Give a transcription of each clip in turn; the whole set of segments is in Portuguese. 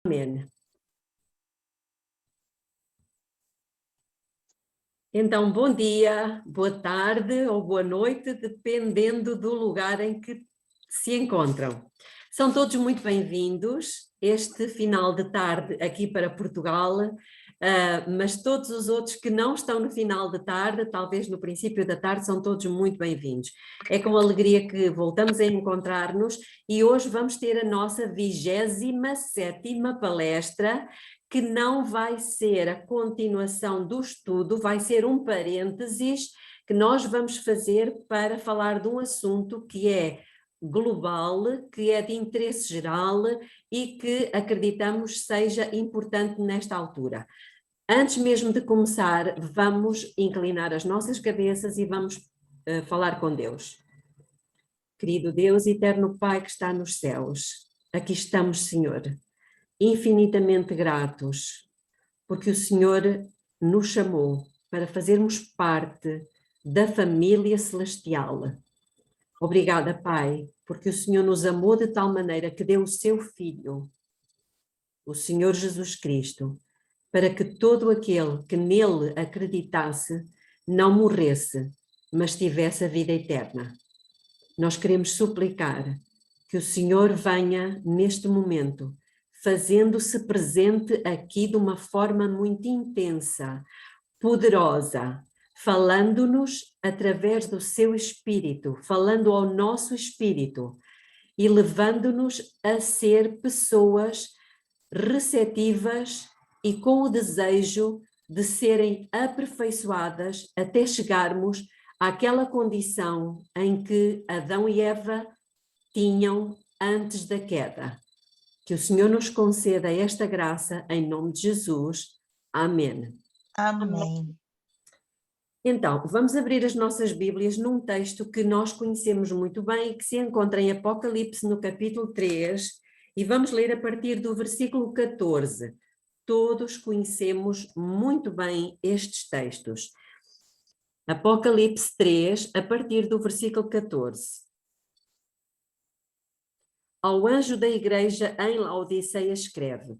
Amém. Então, bom dia, boa tarde ou boa noite, dependendo do lugar em que se encontram. São todos muito bem-vindos este final de tarde aqui para Portugal, mas todos os outros que não estão no final de tarde, talvez no princípio da tarde, são todos muito bem-vindos. É com alegria que voltamos a encontrar-nos e hoje vamos ter a nossa 27ª palestra, que não vai ser a continuação do estudo, vai ser um parênteses que nós vamos fazer para falar de um assunto que é global, que é de interesse geral e que acreditamos seja importante nesta altura. Antes mesmo de começar, vamos inclinar as nossas cabeças e vamos falar com Deus. Querido Deus, eterno Pai que está nos céus, aqui estamos, Senhor, infinitamente gratos, porque o Senhor nos chamou para fazermos parte da família celestial. Obrigada, Pai, porque o Senhor nos amou de tal maneira que deu o seu Filho, o Senhor Jesus Cristo, para que todo aquele que nele acreditasse não morresse, mas tivesse a vida eterna. Nós queremos suplicar que o Senhor venha neste momento, fazendo-se presente aqui de uma forma muito intensa, poderosa, falando-nos através do seu Espírito, falando ao nosso Espírito e levando-nos a ser pessoas receptivas e com o desejo de serem aperfeiçoadas até chegarmos àquela condição em que Adão e Eva tinham antes da queda. Que o Senhor nos conceda esta graça em nome de Jesus. Amém. Amém. Então, vamos abrir as nossas Bíblias num texto que nós conhecemos muito bem e que se encontra em Apocalipse no capítulo 3 e vamos ler a partir do versículo 14. Todos conhecemos muito bem estes textos. Apocalipse 3, a partir do versículo 14. Ao anjo da igreja em Laodiceia escreve: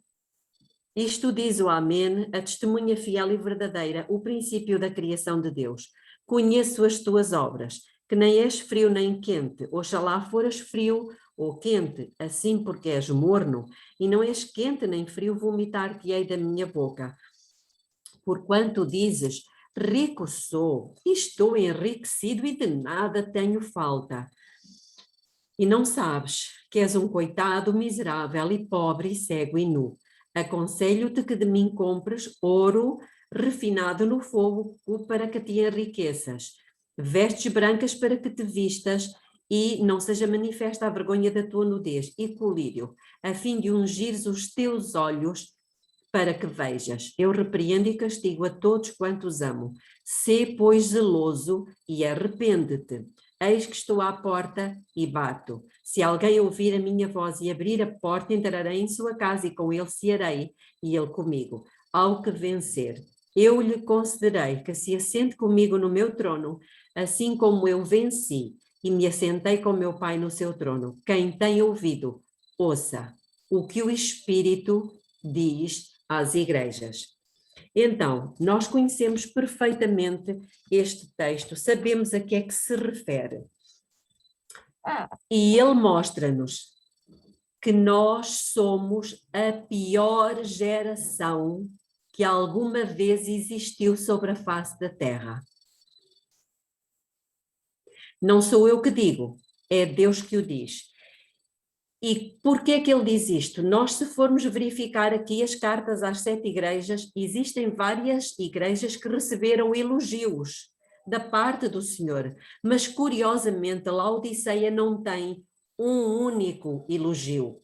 Isto diz o Amém, a testemunha fiel e verdadeira, o princípio da criação de Deus. Conheço as tuas obras, que nem és frio nem quente, oxalá foras frio ou quente, assim porque és morno, e não és quente nem frio, vomitar-te-ei da minha boca. Porquanto dizes, rico sou, estou enriquecido e de nada tenho falta. E não sabes que és um coitado miserável e pobre e cego e nu. Aconselho-te que de mim compres ouro refinado no fogo para que te enriqueças, vestes brancas para que te vistas e não seja manifesta a vergonha da tua nudez, e colírio, a fim de ungires os teus olhos para que vejas. Eu repreendo e castigo a todos quantos amo. Sê, pois, zeloso e arrepende-te. Eis que estou à porta e bato. Se alguém ouvir a minha voz e abrir a porta, entrarei em sua casa e com ele cearei, e ele comigo. Ao que vencer, eu lhe concederei que se assente comigo no meu trono, assim como eu venci e me assentei com meu Pai no seu trono. Quem tem ouvido, ouça o que o Espírito diz às igrejas. Então, nós conhecemos perfeitamente este texto, sabemos a que é que se refere. E ele mostra-nos que nós somos a pior geração que alguma vez existiu sobre a face da Terra. Não sou eu que digo, é Deus que o diz. E por que é que ele diz isto? Nós, se formos verificar aqui as cartas às 7 igrejas, existem várias igrejas que receberam elogios da parte do Senhor, mas curiosamente a Laodiceia não tem um único elogio,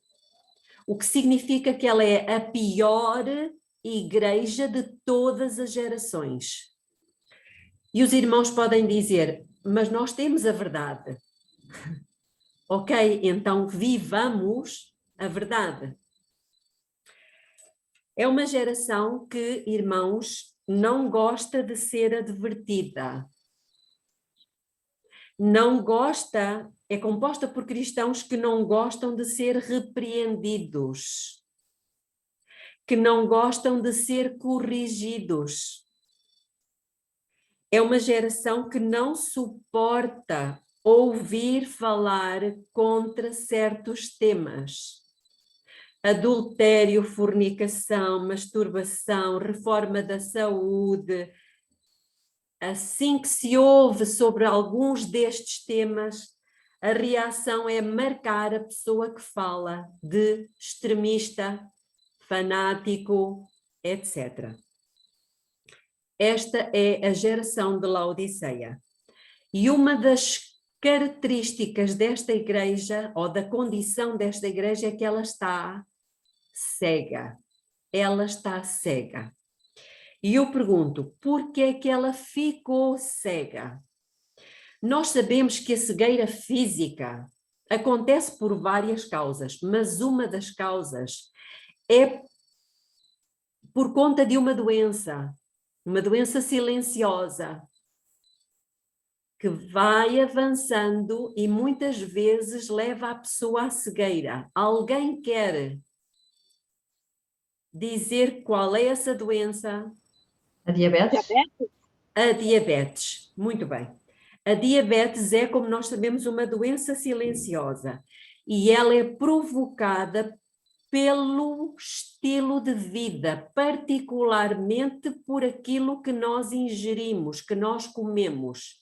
o que significa que ela é a pior igreja de todas as gerações. E os irmãos podem dizer, mas nós temos a verdade. Ok, então vivamos a verdade. É uma geração que, irmãos, não gosta de ser advertida. Não gosta, é composta por cristãos que não gostam de ser repreendidos. que não gostam de ser corrigidos. É uma geração que não suporta ouvir falar contra certos temas. Adultério, fornicação, masturbação, reforma da saúde. Assim que se ouve sobre alguns destes temas, a reação é marcar a pessoa que fala de extremista, fanático, etc. Esta é a geração de Laodiceia. E uma das características desta igreja, ou da condição desta igreja, é que ela está cega. Ela está cega. E eu pergunto, por que é que ela ficou cega? Nós sabemos que a cegueira física acontece por várias causas, mas uma das causas é por conta de uma doença silenciosa, que vai avançando e muitas vezes leva a pessoa à cegueira. Alguém quer dizer qual é essa doença? A diabetes? A diabetes. Muito bem. A diabetes é, como nós sabemos, uma doença silenciosa e ela é provocada pelo estilo de vida, particularmente por aquilo que nós ingerimos, que nós comemos.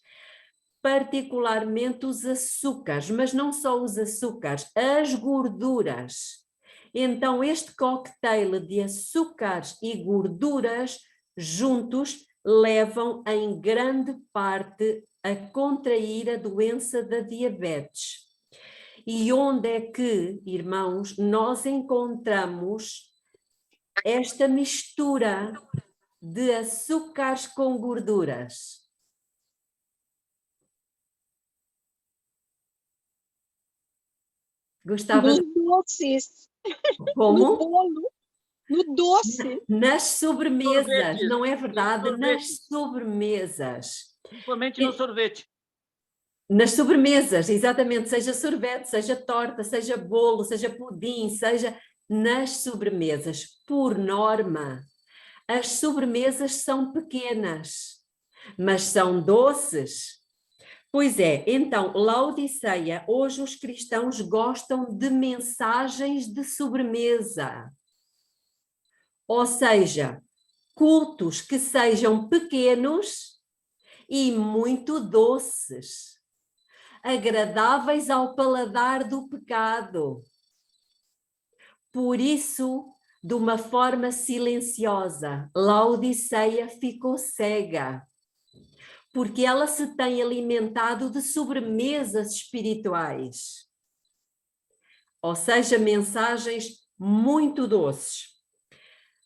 Particularmente os açúcares, mas não só os açúcares, as gorduras. Então, este cocktail de açúcares e gorduras juntos levam em grande parte a contrair a doença da diabetes. E onde é que, irmãos, nós encontramos esta mistura de açúcares com gorduras? Gostava Nos de... doces. Como? No bolo. No doce. Nas sobremesas, Sorvetes, não é verdade? sorvetes. Nas sobremesas. Principalmente no sorvete. Nas sobremesas, exatamente, seja sorvete, seja torta, seja bolo, seja pudim, seja nas sobremesas. Por norma, as sobremesas são pequenas, mas são doces. Pois é, então, Laodiceia, hoje os cristãos gostam de mensagens de sobremesa. Ou seja, cultos que sejam pequenos e muito doces, agradáveis ao paladar do pecado. Por isso, de uma forma silenciosa, Laodiceia ficou cega, porque ela se tem alimentado de sobremesas espirituais, ou seja, mensagens muito doces.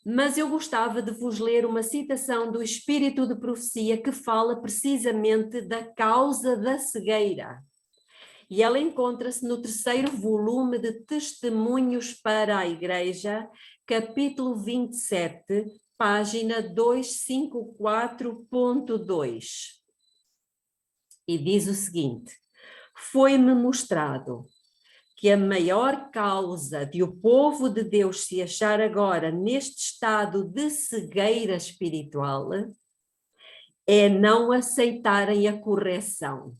Mas eu gostava de vos ler uma citação do Espírito de Profecia que fala precisamente da causa da cegueira. E ela encontra-se no 3º volume de Testemunhos para a Igreja, capítulo 27, página 254.2. E diz o seguinte: foi-me mostrado que a maior causa de o povo de Deus se achar agora neste estado de cegueira espiritual é não aceitarem a correção.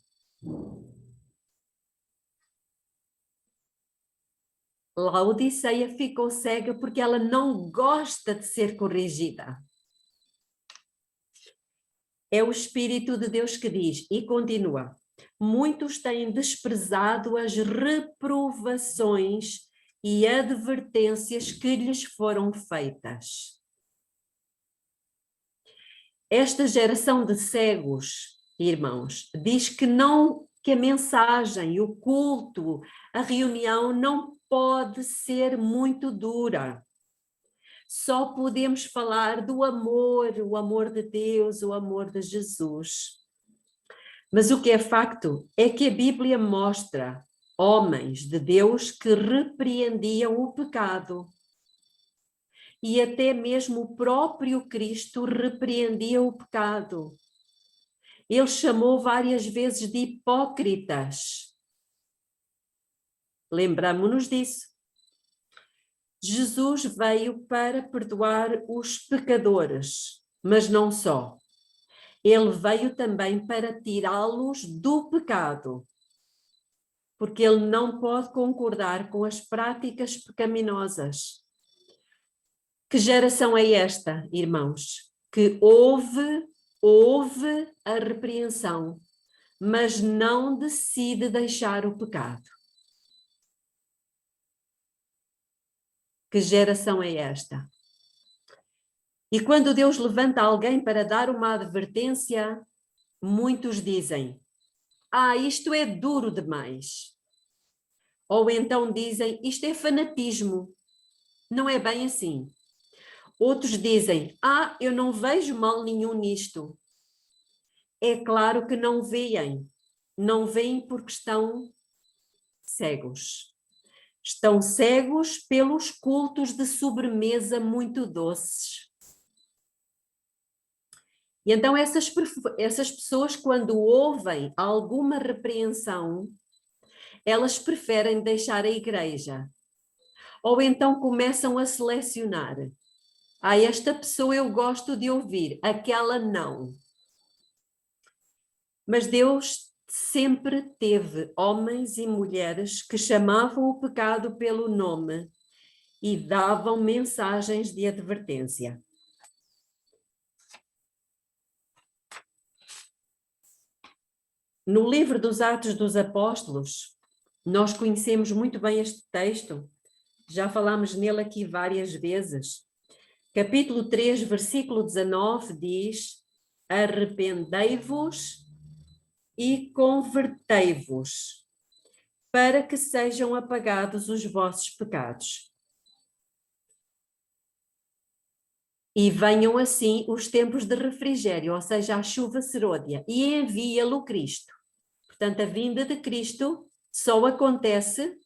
Laodiceia ficou cega porque ela não gosta de ser corrigida. É o Espírito de Deus que diz, e continua: muitos têm desprezado as reprovações e advertências que lhes foram feitas. Esta geração de cegos, irmãos, diz que que a mensagem, o culto, a reunião não pode ser muito dura. Só podemos falar do amor, o amor de Deus, o amor de Jesus. Mas o que é facto é que a Bíblia mostra homens de Deus que repreendiam o pecado. E até mesmo o próprio Cristo repreendia o pecado. Ele chamou várias vezes de hipócritas. Lembramo-nos disso. Jesus veio para perdoar os pecadores, mas não só. Ele veio também para tirá-los do pecado, porque ele não pode concordar com as práticas pecaminosas. Que geração é esta, irmãos? Que ouve a repreensão, mas não decide deixar o pecado. Que geração é esta? E quando Deus levanta alguém para dar uma advertência, muitos dizem: isto é duro demais. Ou então dizem: isto é fanatismo. Não é bem assim. Outros dizem: eu não vejo mal nenhum nisto. É claro que não veem. Não veem porque estão cegos. Estão cegos pelos cultos de sobremesa muito doces. E então essas pessoas, quando ouvem alguma repreensão, elas preferem deixar a igreja. Ou então começam a selecionar. Esta pessoa eu gosto de ouvir, aquela não. Mas Deus sempre teve homens e mulheres que chamavam o pecado pelo nome e davam mensagens de advertência. No livro dos Atos dos Apóstolos, nós conhecemos muito bem este texto, já falámos nele aqui várias vezes. Capítulo 3, versículo 19 diz: arrependei-vos e convertei-vos, para que sejam apagados os vossos pecados. E venham assim os tempos de refrigério, ou seja, a chuva serôdia, e envia-lo Cristo. Portanto, a vinda de Cristo só acontece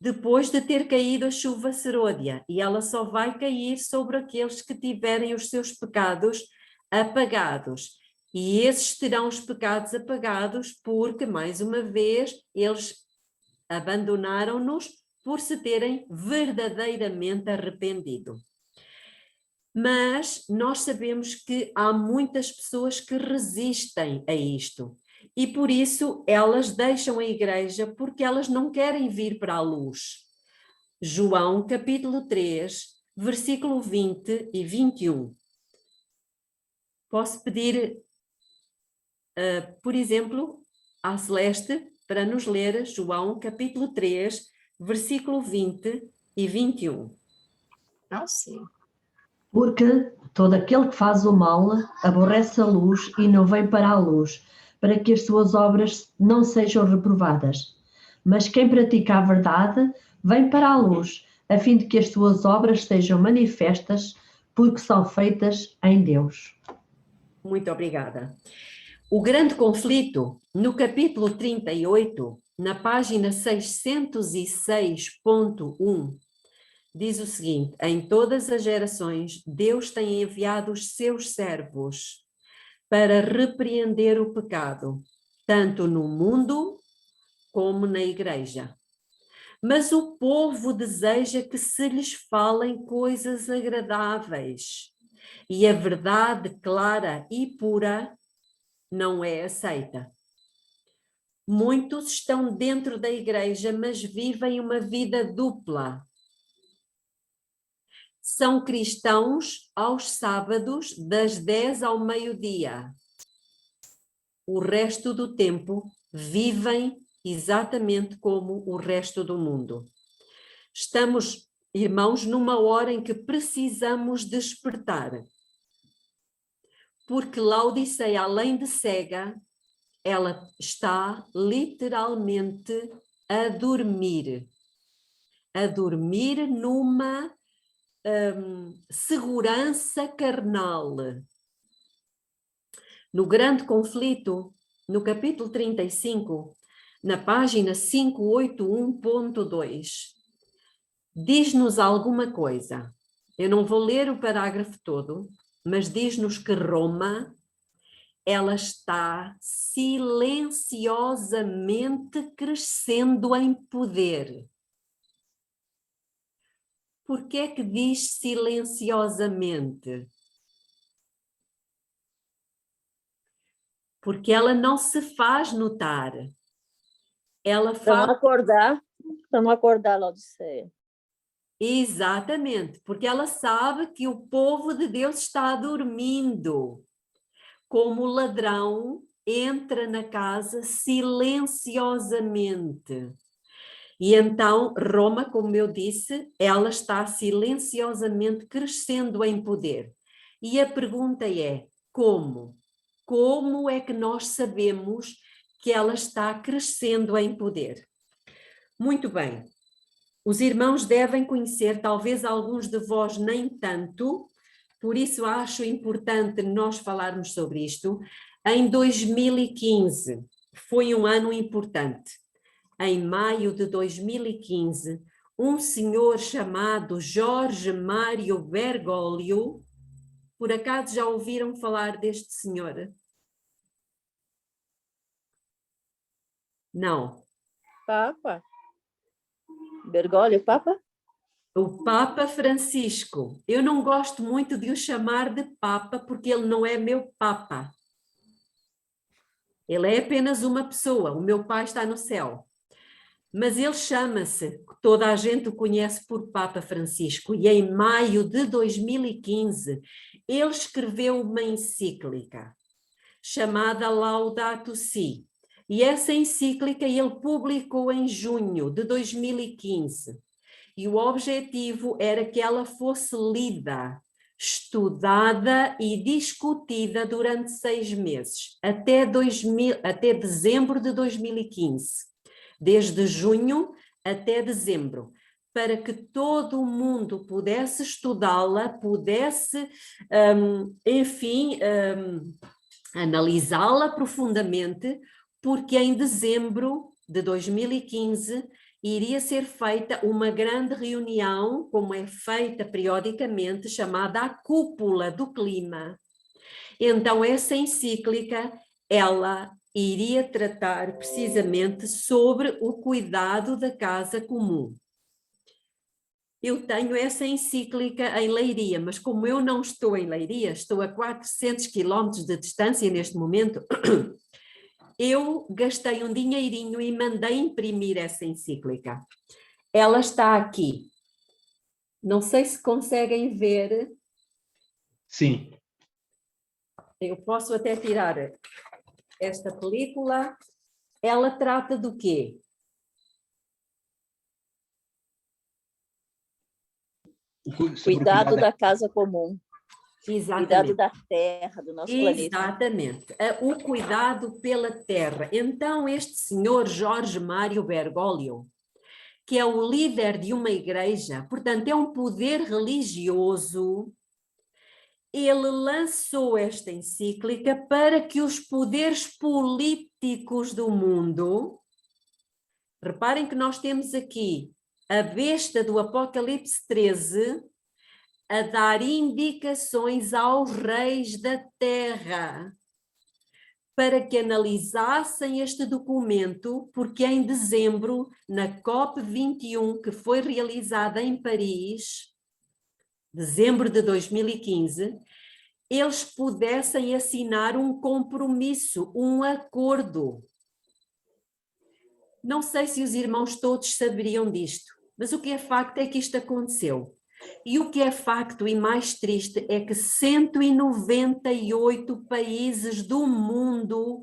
depois de ter caído a chuva serôdia, e ela só vai cair sobre aqueles que tiverem os seus pecados apagados. E esses terão os pecados apagados porque, mais uma vez, eles abandonaram-nos por se terem verdadeiramente arrependido. Mas nós sabemos que há muitas pessoas que resistem a isto e por isso elas deixam a igreja porque elas não querem vir para a luz. João capítulo 3, versículo 20 e 21. Posso pedir, por exemplo, à Celeste para nos ler João capítulo 3, versículo 20 e 21. Não sei. Porque todo aquele que faz o mal aborrece a luz e não vem para a luz, para que as suas obras não sejam reprovadas. Mas quem pratica a verdade vem para a luz, a fim de que as suas obras sejam manifestas, porque são feitas em Deus. Muito obrigada. O grande conflito, no capítulo 38, na página 606.1, diz o seguinte: em todas as gerações, Deus tem enviado os seus servos para repreender o pecado, tanto no mundo como na igreja. Mas o povo deseja que se lhes falem coisas agradáveis, e a verdade clara e pura não é aceita. Muitos estão dentro da igreja, mas vivem uma vida dupla. São cristãos aos sábados, das 10 ao meio-dia. O resto do tempo vivem exatamente como o resto do mundo. Estamos, irmãos, numa hora em que precisamos despertar. Porque Laodiceia, além de cega, ela está literalmente a dormir numa segurança carnal. No grande conflito, no capítulo 35, na página 581.2, diz-nos alguma coisa. Eu não vou ler o parágrafo todo, mas diz-nos que Roma, ela está silenciosamente crescendo em poder. Porque é que diz silenciosamente? Porque ela não se faz notar. Ela fala... Para não acordar a Laodiceia. Exatamente, porque ela sabe que o povo de Deus está dormindo. Como o ladrão entra na casa silenciosamente. E então, Roma, como eu disse, ela está silenciosamente crescendo em poder. E a pergunta é, como? Como é que nós sabemos que ela está crescendo em poder? Muito bem. Os irmãos devem conhecer, talvez alguns de vós nem tanto, por isso acho importante nós falarmos sobre isto. Em 2015, foi um ano importante. Em maio de 2015, um senhor chamado Jorge Mário Bergoglio, por acaso já ouviram falar deste senhor? Não. Papa? Bergoglio, Papa? O Papa Francisco. Eu não gosto muito de o chamar de Papa porque ele não é meu Papa. Ele é apenas uma pessoa, o meu pai está no céu. Mas ele chama-se, toda a gente o conhece por Papa Francisco, e em maio de 2015 ele escreveu uma encíclica chamada Laudato Si. E essa encíclica ele publicou em junho de 2015. E o objetivo era que ela fosse lida, estudada e discutida durante 6 meses, até dezembro de 2015. Desde junho até dezembro, para que todo o mundo pudesse estudá-la, pudesse, analisá-la profundamente, porque em dezembro de 2015 iria ser feita uma grande reunião, como é feita periodicamente, chamada a Cúpula do Clima. Então, essa encíclica, ela iria tratar precisamente sobre o cuidado da casa comum. Eu tenho essa encíclica em Leiria, mas como eu não estou em Leiria, estou a 400 quilómetros de distância neste momento, eu gastei um dinheirinho e mandei imprimir essa encíclica. Ela está aqui. Não sei se conseguem ver. Sim. Eu posso até tirar esta película. Ela trata do quê? Cuidado da casa comum. Exatamente. Cuidado da terra, do nosso planeta. Exatamente. O cuidado pela terra. Então, este senhor Jorge Mário Bergoglio, que é o líder de uma igreja, portanto, é um poder religioso, ele lançou esta encíclica para que os poderes políticos do mundo, reparem que nós temos aqui a besta do Apocalipse 13, a dar indicações aos reis da terra para que analisassem este documento, porque em dezembro, na COP21, que foi realizada em Paris, dezembro de 2015, eles pudessem assinar um compromisso, um acordo. Não sei se os irmãos todos saberiam disto, mas o que é facto é que isto aconteceu. E o que é facto e mais triste é que 198 países do mundo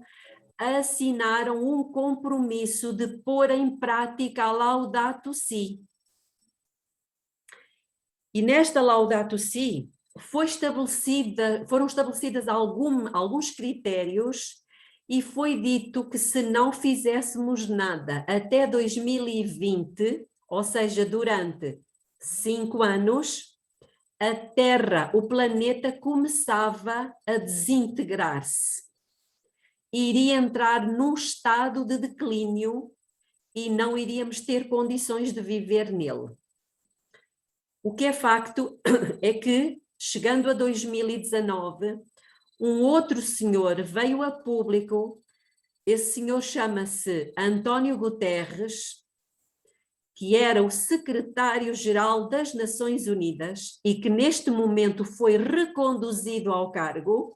assinaram um compromisso de pôr em prática a Laudato Si. E nesta Laudato Si foram estabelecidas alguns critérios e foi dito que se não fizéssemos nada até 2020, ou seja, durante 5 anos, a Terra, o planeta, começava a desintegrar-se. Iria entrar num estado de declínio e não iríamos ter condições de viver nele. O que é facto é que, chegando a 2019, um outro senhor veio a público, esse senhor chama-se António Guterres, que era o secretário-geral das Nações Unidas e que neste momento foi reconduzido ao cargo,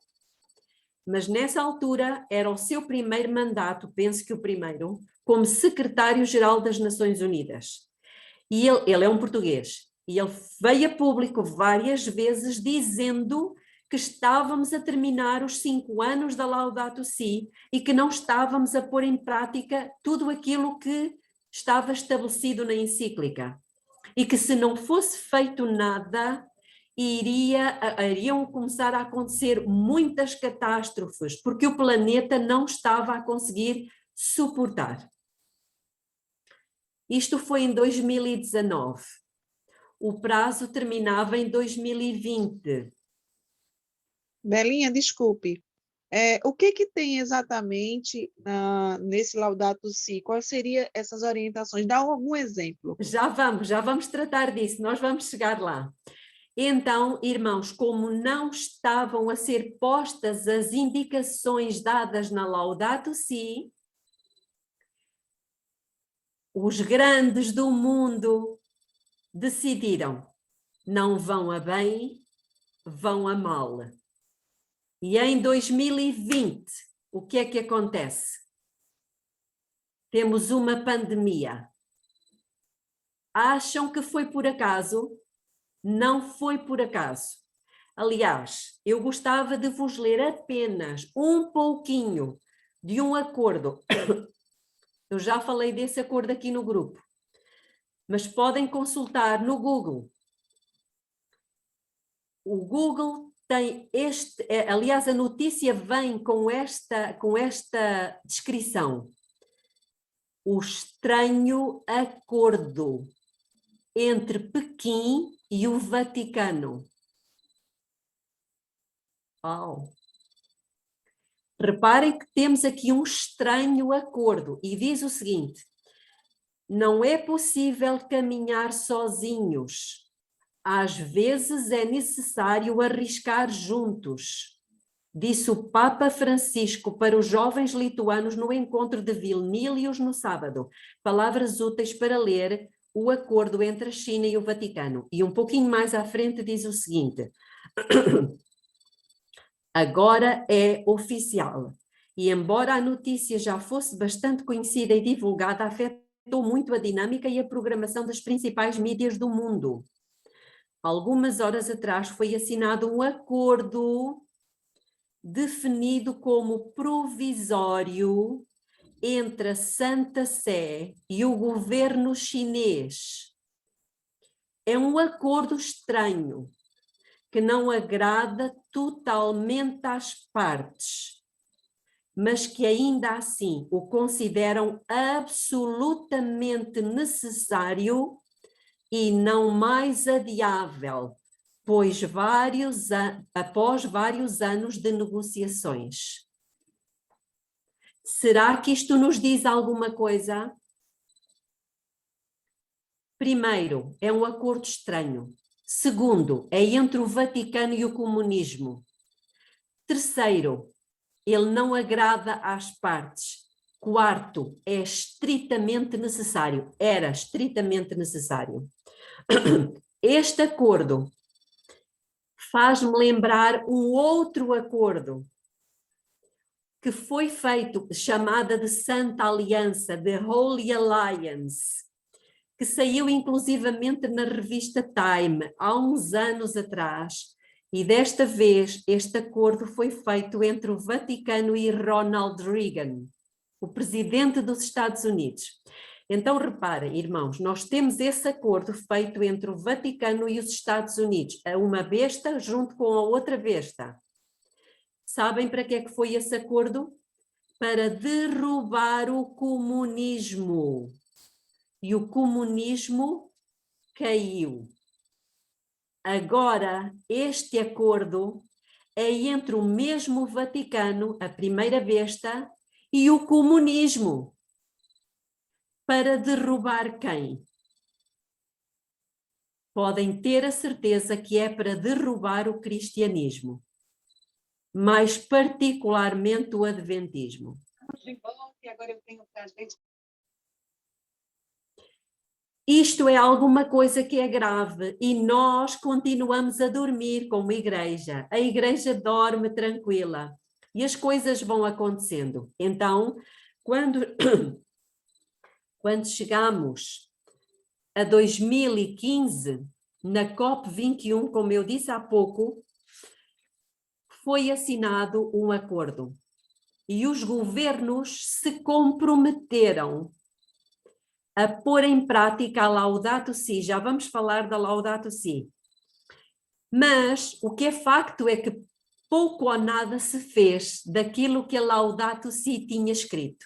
mas nessa altura era o seu primeiro mandato, penso que o primeiro, como secretário-geral das Nações Unidas. E ele é um português, e ele veio a público várias vezes dizendo que estávamos a terminar os 5 anos da Laudato Si e que não estávamos a pôr em prática tudo aquilo que estava estabelecido na encíclica. E que se não fosse feito nada, iriam começar a acontecer muitas catástrofes, porque o planeta não estava a conseguir suportar. Isto foi em 2019. O prazo terminava em 2020. Belinha, desculpe. O que tem exatamente nesse Laudato Si? Quais seriam essas orientações? Dá algum exemplo. Já vamos tratar disso, nós vamos chegar lá. Então, irmãos, como não estavam a ser postas as indicações dadas na Laudato Si, os grandes do mundo decidiram, não vão a bem, vão a mal. E em 2020, o que é que acontece? Temos uma pandemia. Acham que foi por acaso? Não foi por acaso. Aliás, eu gostava de vos ler apenas um pouquinho de um acordo. Eu já falei desse acordo aqui no grupo, mas podem consultar no Google. O Google tem aliás, a notícia vem com esta descrição. O estranho acordo entre Pequim e o Vaticano. Oh. Reparem que temos aqui um estranho acordo e diz o seguinte: não é possível caminhar sozinhos. Às vezes é necessário arriscar juntos, disse o Papa Francisco para os jovens lituanos no encontro de Vilnílios no sábado. Palavras úteis para ler o acordo entre a China e o Vaticano. E um pouquinho mais à frente diz o seguinte: agora é oficial. E embora a notícia já fosse bastante conhecida e divulgada, afetou muito a dinâmica e a programação das principais mídias do mundo. Algumas horas atrás foi assinado um acordo definido como provisório entre a Santa Sé e o governo chinês. É um acordo estranho, que não agrada totalmente às partes, mas que ainda assim o consideram absolutamente necessário e não mais adiável, pois após vários anos de negociações. Será que isto nos diz alguma coisa? Primeiro, é um acordo estranho. Segundo, é entre o Vaticano e o comunismo. Terceiro, ele não agrada às partes. Quarto, é estritamente necessário. Era estritamente necessário. Este acordo faz-me lembrar um outro acordo que foi feito, chamada de Santa Aliança, de Holy Alliance, que saiu inclusivamente na revista Time há uns anos atrás, e desta vez este acordo foi feito entre o Vaticano e Ronald Reagan, o presidente dos Estados Unidos. Então reparem, irmãos, nós temos esse acordo feito entre o Vaticano e os Estados Unidos, uma besta junto com a outra besta. Sabem para que é que foi esse acordo? Para derrubar o comunismo. E o comunismo caiu. Agora, este acordo é entre o mesmo Vaticano, a primeira besta, e o comunismo. Para derrubar quem? Podem ter a certeza que é para derrubar o cristianismo, mais particularmente o adventismo. Isto é alguma coisa que é grave e nós continuamos a dormir como igreja. A igreja dorme tranquila e as coisas vão acontecendo. Então, quando chegamos a 2015, na COP21, como eu disse há pouco, foi assinado um acordo e os governos se comprometeram a pôr em prática a Laudato Si. Já vamos falar da Laudato Si. Mas o que é facto é que pouco ou nada se fez daquilo que a Laudato Si tinha escrito.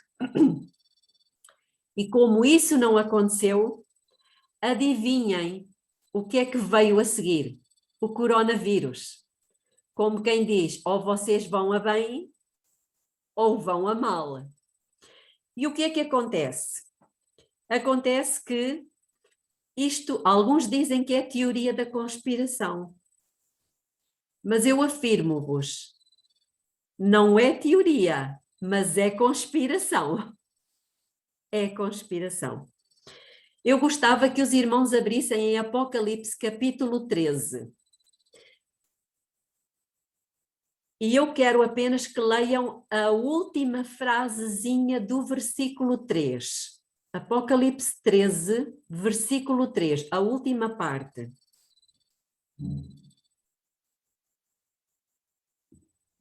E como isso não aconteceu, adivinhem o que é que veio a seguir? O coronavírus. Como quem diz, ou vocês vão a bem ou vão a mal. E o que é que acontece? Acontece que isto, alguns dizem que é teoria da conspiração, mas eu afirmo-vos, não é teoria, mas é conspiração. É conspiração. Eu gostava que os irmãos abrissem em Apocalipse capítulo 13. E eu quero apenas que leiam a última frasezinha do versículo 3. Apocalipse 13, versículo 3, a última parte.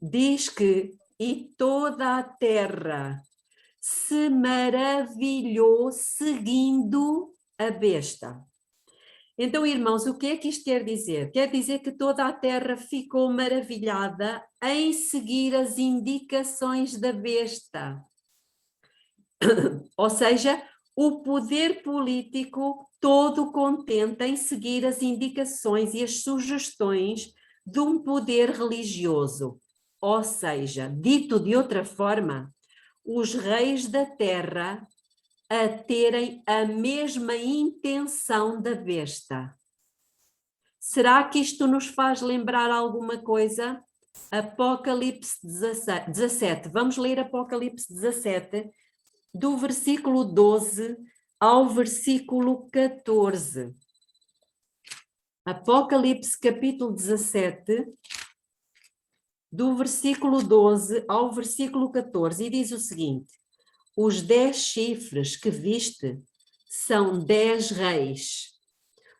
Diz que, e toda a terra se maravilhou seguindo a besta. Então, irmãos, o que é que isto quer dizer? Quer dizer que toda a terra ficou maravilhada em seguir as indicações da besta. Ou seja, o poder político todo contente em seguir as indicações e as sugestões de um poder religioso. Ou seja, dito de outra forma, os reis da terra a terem a mesma intenção da besta. Será que isto nos faz lembrar alguma coisa? Apocalipse 17. Vamos ler Apocalipse 17, do versículo 12 ao versículo 14. Apocalipse capítulo 17, do versículo 12 ao versículo 14, e diz o seguinte: os 10 chifres que viste são 10 reis,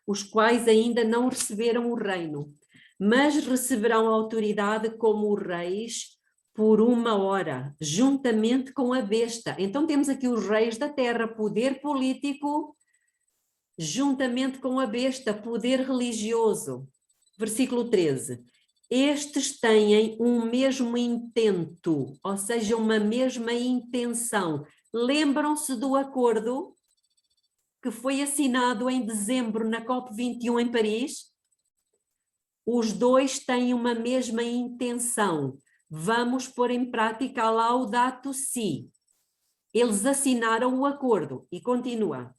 os quais ainda não receberam o reino, mas receberão autoridade como reis por 1 hora, juntamente com a besta. Então temos aqui os reis da terra, poder político, juntamente com a besta, poder religioso. Versículo 13. Estes têm um mesmo intento, ou seja, uma mesma intenção. Lembram-se do acordo que foi assinado em dezembro na COP21 em Paris? Os dois têm uma mesma intenção. Vamos pôr em prática a Laudato Si. Eles assinaram o acordo e continua.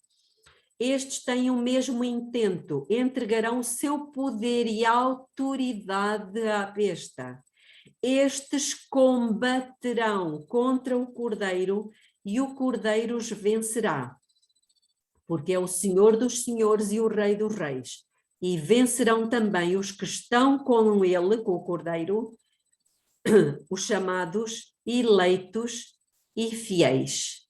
Estes têm o mesmo intento, entregarão o seu poder e autoridade à besta. Estes combaterão contra o Cordeiro e o Cordeiro os vencerá, porque é o Senhor dos senhores e o Rei dos reis. E vencerão também os que estão com ele, com o Cordeiro, os chamados eleitos e fiéis.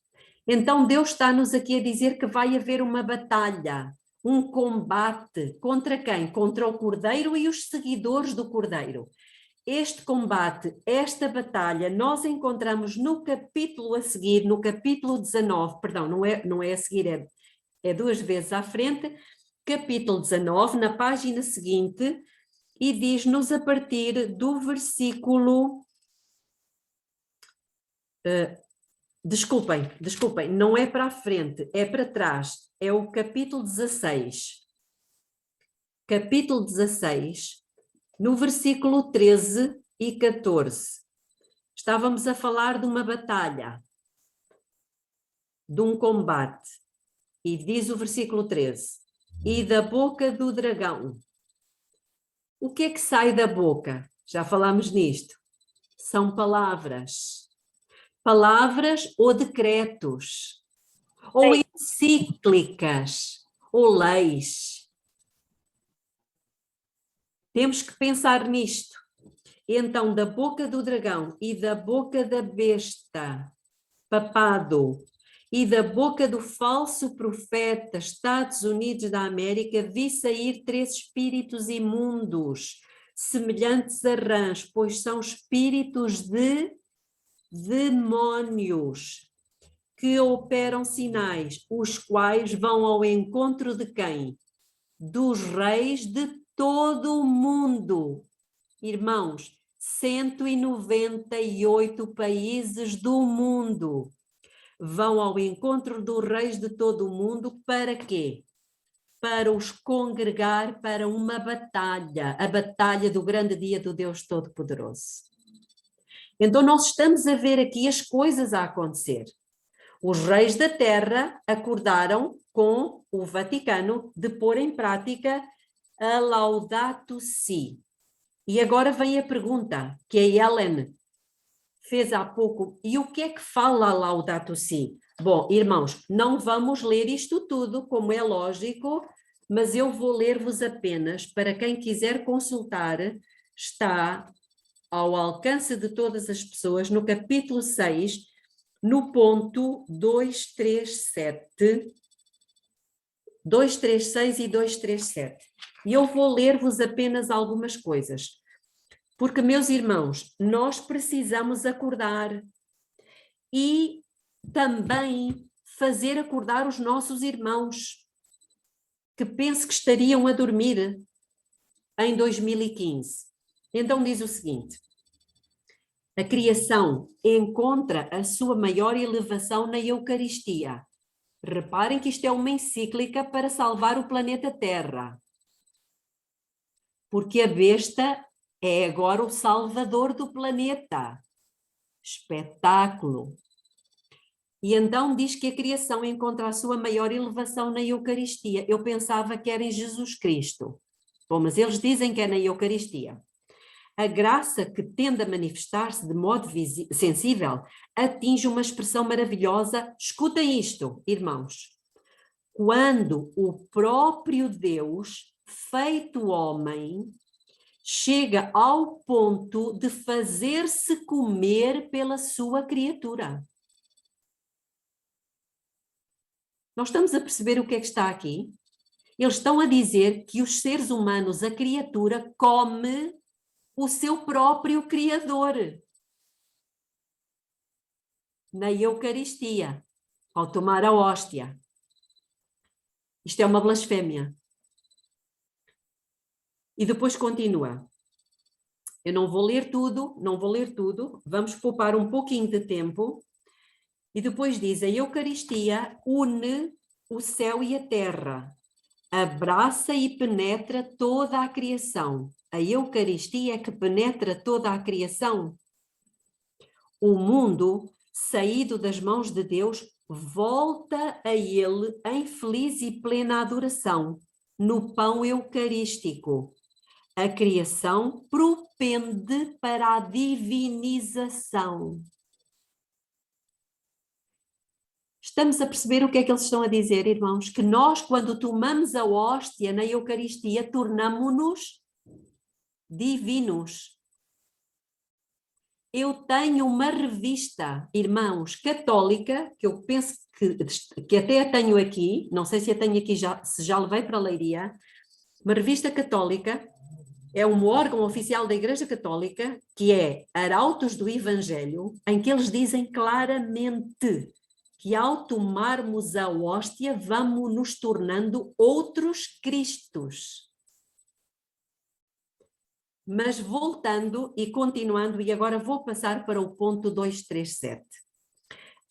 Então Deus está-nos aqui a dizer que vai haver uma batalha, um combate. Contra quem? Contra o Cordeiro e os seguidores do Cordeiro. Este combate, esta batalha, nós encontramos no capítulo a seguir, no capítulo 19, perdão, não é a seguir, é 2 vezes à frente, capítulo 19, na página seguinte, e diz-nos a partir do versículo... Desculpem, não é para a frente, é para trás, é o capítulo 16. Capítulo 16, no versículo 13 e 14. Estávamos a falar de uma batalha, de um combate, e diz o versículo 13, e da boca do dragão. O que é que sai da boca? Já falámos nisto. São palavras. Palavras ou decretos, ou encíclicas, ou leis? Temos que pensar nisto. Então, da boca do dragão e da boca da besta, papado, e da boca do falso profeta, Estados Unidos da América, vi sair 3 espíritos imundos, semelhantes a rãs, pois são espíritos de demónios, que operam sinais, os quais vão ao encontro de quem? Dos reis de todo o mundo. Irmãos, 198 países do mundo vão ao encontro dos reis de todo o mundo para quê? Para os congregar para uma batalha, a batalha do grande dia do Deus Todo-Poderoso. Então nós estamos a ver aqui as coisas a acontecer. Os reis da terra acordaram com o Vaticano de pôr em prática a Laudato Si. E agora vem a pergunta que a Helen fez há pouco. E o que é que fala a Laudato Si? Bom, irmãos, não vamos ler isto tudo, como é lógico, mas eu vou ler-vos apenas, para quem quiser consultar, está ao alcance de todas as pessoas, no capítulo 6, no ponto 237, 236 e 237. E eu vou ler-vos apenas algumas coisas. Porque, meus irmãos, nós precisamos acordar e também fazer acordar os nossos irmãos que penso que estariam a dormir em 2015. Então diz o seguinte: a criação encontra a sua maior elevação na Eucaristia. Reparem que isto é uma encíclica para salvar o planeta Terra. Porque a besta é agora o salvador do planeta. Espetáculo. E então diz que a criação encontra a sua maior elevação na Eucaristia. Eu pensava que era em Jesus Cristo. Bom, mas eles dizem que é na Eucaristia. A graça que tende a manifestar-se de modo sensível atinge uma expressão maravilhosa. Escutem isto, irmãos. Quando o próprio Deus, feito homem, chega ao ponto de fazer-se comer pela sua criatura. Nós estamos a perceber o que é que está aqui? Eles estão a dizer que os seres humanos, a criatura, come o seu próprio Criador. Na Eucaristia, ao tomar a hóstia. Isto é uma blasfémia. E depois continua. Eu não vou ler tudo, vamos poupar um pouquinho de tempo. E depois diz, a Eucaristia une o céu e a terra, abraça e penetra toda a criação. A Eucaristia é que penetra toda a criação. O mundo, saído das mãos de Deus, volta a ele em feliz e plena adoração, no pão eucarístico. A criação propende para a divinização. Estamos a perceber o que é que eles estão a dizer, irmãos? Que nós, quando tomamos a hóstia na Eucaristia, tornamo-nos divinos. Eu tenho uma revista, irmãos, católica, que eu penso que até a tenho aqui, não sei se a tenho aqui se já levei para a Leiria, uma revista católica, é um órgão oficial da Igreja Católica, que é Arautos do Evangelho, em que eles dizem claramente que ao tomarmos a hóstia vamos nos tornando outros Cristos. Mas voltando e continuando, e agora vou passar para o ponto 237.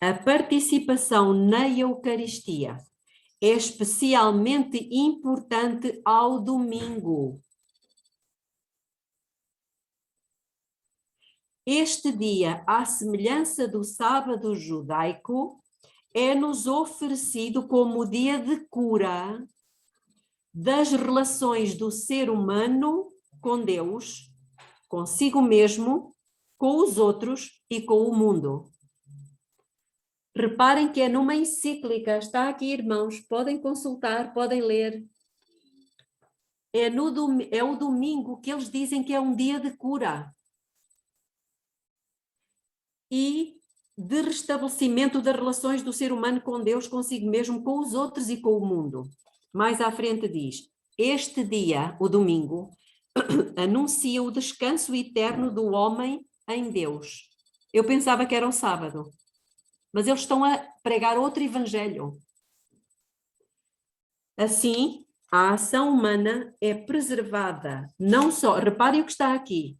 A participação na Eucaristia é especialmente importante ao domingo. Este dia, à semelhança do sábado judaico, é-nos oferecido como o dia de cura das relações do ser humano com Deus, consigo mesmo, com os outros e com o mundo. Reparem que é numa encíclica, está aqui, irmãos, podem consultar, podem ler. É o domingo que eles dizem que é um dia de cura e de restabelecimento das relações do ser humano com Deus, consigo mesmo, com os outros e com o mundo. Mais à frente diz, este dia, o domingo, anuncia o descanso eterno do homem em Deus. Eu pensava que era o sábado, mas eles estão a pregar outro evangelho. Assim, a ação humana é preservada, não só, reparem o que está aqui,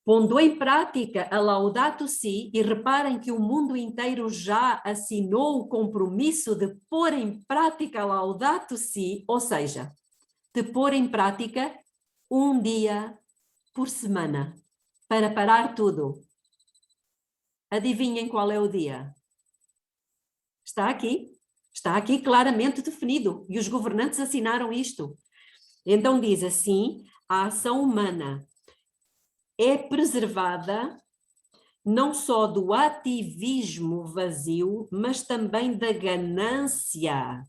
pondo em prática a Laudato Si, e reparem que o mundo inteiro já assinou o compromisso de pôr em prática a Laudato Si, ou seja, de pôr em prática um dia por semana, para parar tudo. Adivinhem qual é o dia? Está aqui claramente definido, e os governantes assinaram isto. Então diz assim, a ação humana é preservada não só do ativismo vazio, mas também da ganância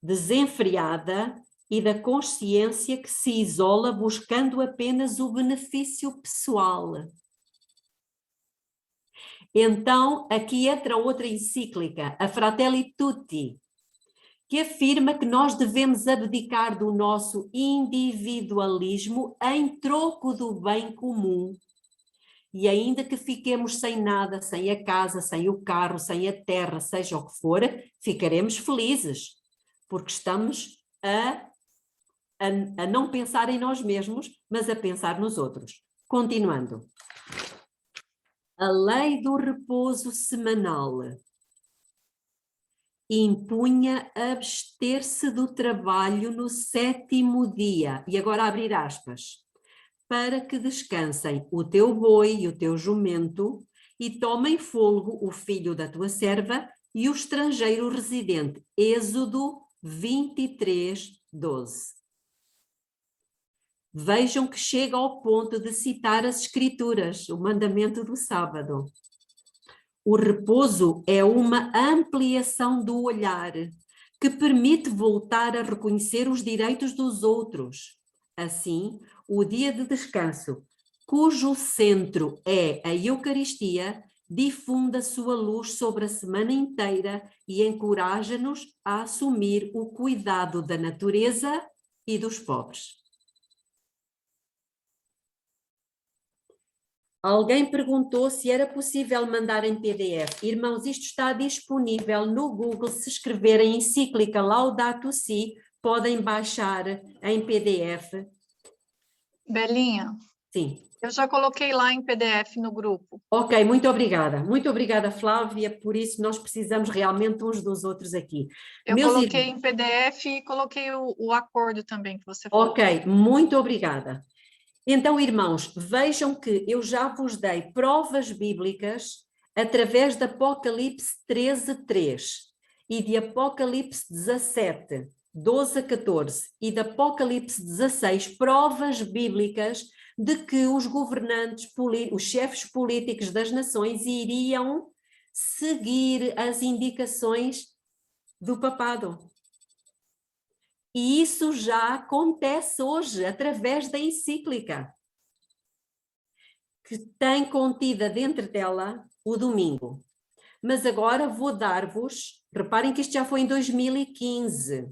desenfreada e da consciência que se isola buscando apenas o benefício pessoal. Então, aqui entra outra encíclica, a Fratelli Tutti, que afirma que nós devemos abdicar do nosso individualismo em troco do bem comum. E ainda que fiquemos sem nada, sem a casa, sem o carro, sem a terra, seja o que for, ficaremos felizes, porque estamos a não pensar em nós mesmos, mas a pensar nos outros. Continuando. A lei do repouso semanal impunha abster-se do trabalho no 7º dia, e agora abrir aspas, para que descansem o teu boi e o teu jumento, e tomem fôlego o filho da tua serva e o estrangeiro residente. Êxodo 23, 12. Vejam que chega ao ponto de citar as Escrituras, o mandamento do sábado. O repouso é uma ampliação do olhar, que permite voltar a reconhecer os direitos dos outros. Assim, o dia de descanso, cujo centro é a Eucaristia, difunde a sua luz sobre a semana inteira e encoraja-nos a assumir o cuidado da natureza e dos pobres. Alguém perguntou se era possível mandar em PDF. Irmãos, isto está disponível no Google. Se escreverem encíclica Laudato Si, podem baixar em PDF. Belinha, Sim. eu já coloquei lá em PDF no grupo. Ok, muito obrigada. Muito obrigada, Flávia, por isso nós precisamos realmente uns dos outros aqui. Eu coloquei em PDF e coloquei o acordo também que você falou. Ok, muito obrigada. Então, irmãos, vejam que eu já vos dei provas bíblicas através de Apocalipse 13:3 e de Apocalipse 17, 12 a 14 e de Apocalipse 16, provas bíblicas de que os governantes, os chefes políticos das nações iriam seguir as indicações do papado. E isso já acontece hoje, através da encíclica, que tem contida dentro dela o domingo. Mas agora vou dar-vos, reparem que isto já foi em 2015.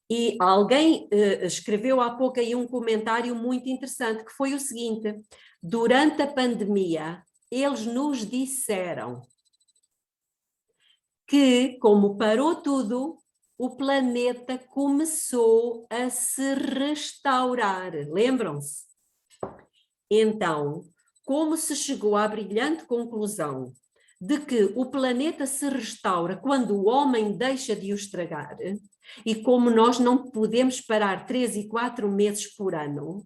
E alguém escreveu há pouco aí um comentário muito interessante, que foi o seguinte: durante a pandemia, eles nos disseram que, como parou tudo, o planeta começou a se restaurar. Lembram-se? Então, como se chegou à brilhante conclusão de que o planeta se restaura quando o homem deixa de o estragar, e como nós não podemos parar 3 e 4 meses por ano,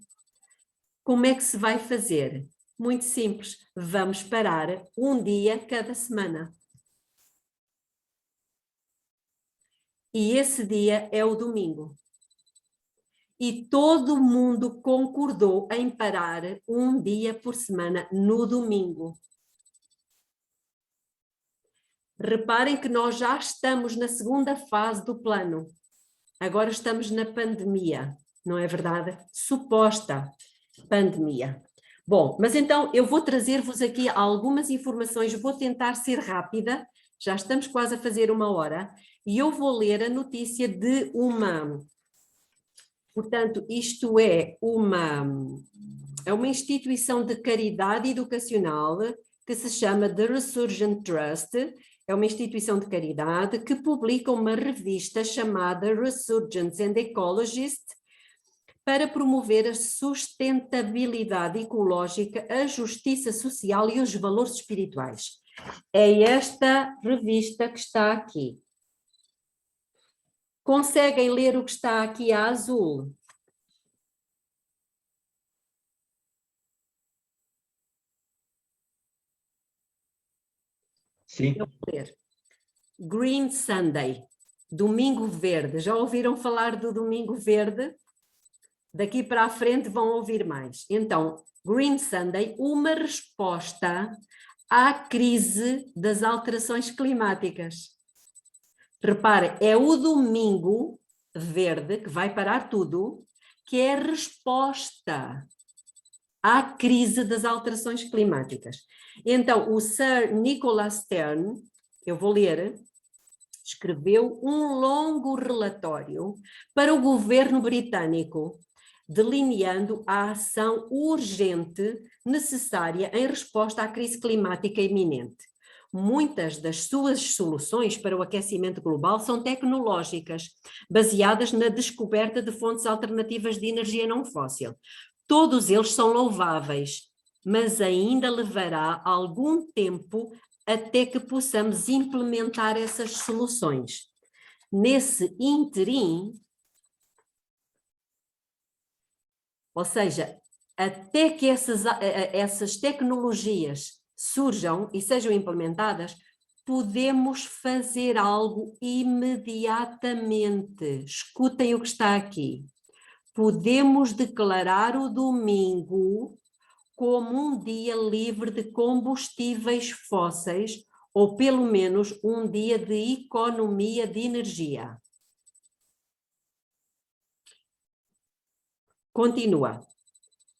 como é que se vai fazer? Muito simples, vamos parar um dia cada semana. E esse dia é o domingo. E todo mundo concordou em parar um dia por semana no domingo. Reparem que nós já estamos na segunda fase do plano. Agora estamos na pandemia, não é verdade? Suposta pandemia. Bom, mas então eu vou trazer-vos aqui algumas informações, vou tentar ser rápida, já estamos quase a fazer 1 hora, e eu vou ler a notícia de uma... Portanto, isto é uma instituição de caridade educacional que se chama The Resurgent Trust. É uma instituição de caridade que publica uma revista chamada Resurgence and Ecologist para promover a sustentabilidade ecológica, a justiça social e os valores espirituais. É esta revista que está aqui. Conseguem ler o que está aqui a azul? Sim. Eu vou ler. Green Sunday, Domingo Verde. Já ouviram falar do Domingo Verde? Daqui para a frente vão ouvir mais. Então, Green Sunday, uma resposta à crise das alterações climáticas. Repare, é o Domingo Verde, que vai parar tudo, que é a resposta à crise das alterações climáticas. Então, o Sir Nicholas Stern, eu vou ler, escreveu um longo relatório para o governo britânico, delineando a ação urgente necessária em resposta à crise climática iminente. Muitas das suas soluções para o aquecimento global são tecnológicas, baseadas na descoberta de fontes alternativas de energia não fóssil. Todos eles são louváveis, mas ainda levará algum tempo até que possamos implementar essas soluções. Nesse ínterim, ou seja, até que essas tecnologias surjam e sejam implementadas, podemos fazer algo imediatamente. Escutem o que está aqui. Podemos declarar o domingo como um dia livre de combustíveis fósseis, ou pelo menos um dia de economia de energia. Continua.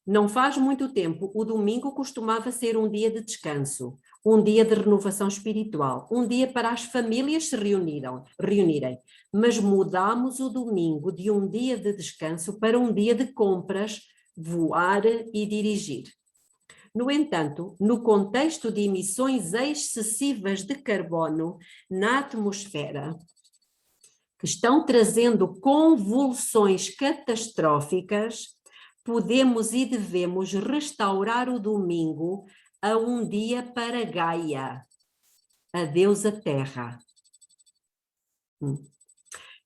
Não faz muito tempo, o domingo costumava ser um dia de descanso, um dia de renovação espiritual, um dia para as famílias se reunirem, mas mudamos o domingo de um dia de descanso para um dia de compras, voar e dirigir. No entanto, no contexto de emissões excessivas de carbono na atmosfera, que estão trazendo convulsões catastróficas, podemos e devemos restaurar o domingo a um dia para Gaia, a deusa Terra.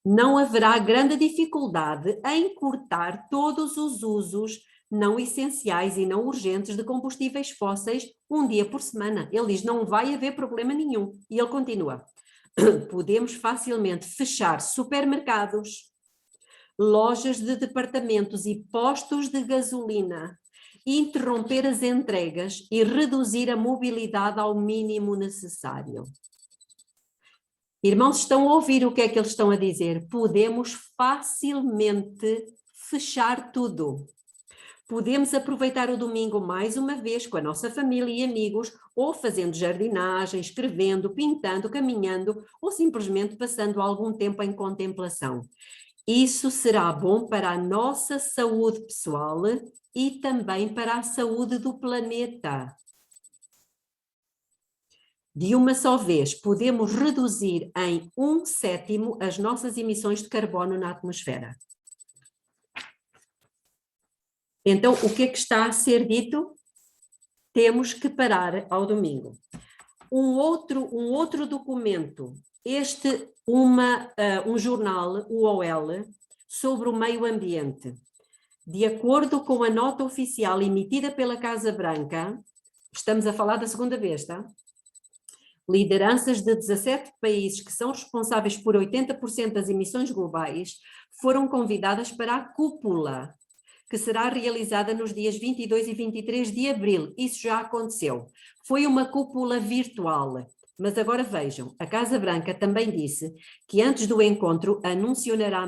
Não haverá grande dificuldade em cortar todos os usos não essenciais e não urgentes de combustíveis fósseis um dia por semana. Ele diz, não vai haver problema nenhum. E ele continua, podemos facilmente fechar supermercados, lojas de departamentos e postos de gasolina, interromper as entregas e reduzir a mobilidade ao mínimo necessário. Irmãos, estão a ouvir o que é que eles estão a dizer? Podemos facilmente fechar tudo. Podemos aproveitar o domingo mais uma vez com a nossa família e amigos, ou fazendo jardinagem, escrevendo, pintando, caminhando, ou simplesmente passando algum tempo em contemplação. Isso será bom para a nossa saúde pessoal e também para a saúde do planeta. De uma só vez, podemos reduzir em 1/7 as nossas emissões de carbono na atmosfera. Então, o que é que está a ser dito? Temos que parar ao domingo. Um outro documento, um jornal, o UOL, sobre o meio ambiente. De acordo com a nota oficial emitida pela Casa Branca, estamos a falar da segunda vez, tá? Lideranças de 17 países que são responsáveis por 80% das emissões globais foram convidadas para a cúpula, que será realizada nos dias 22 e 23 de abril. Isso já aconteceu. Foi uma cúpula virtual. Mas agora vejam, a Casa Branca também disse que antes do encontro anunciará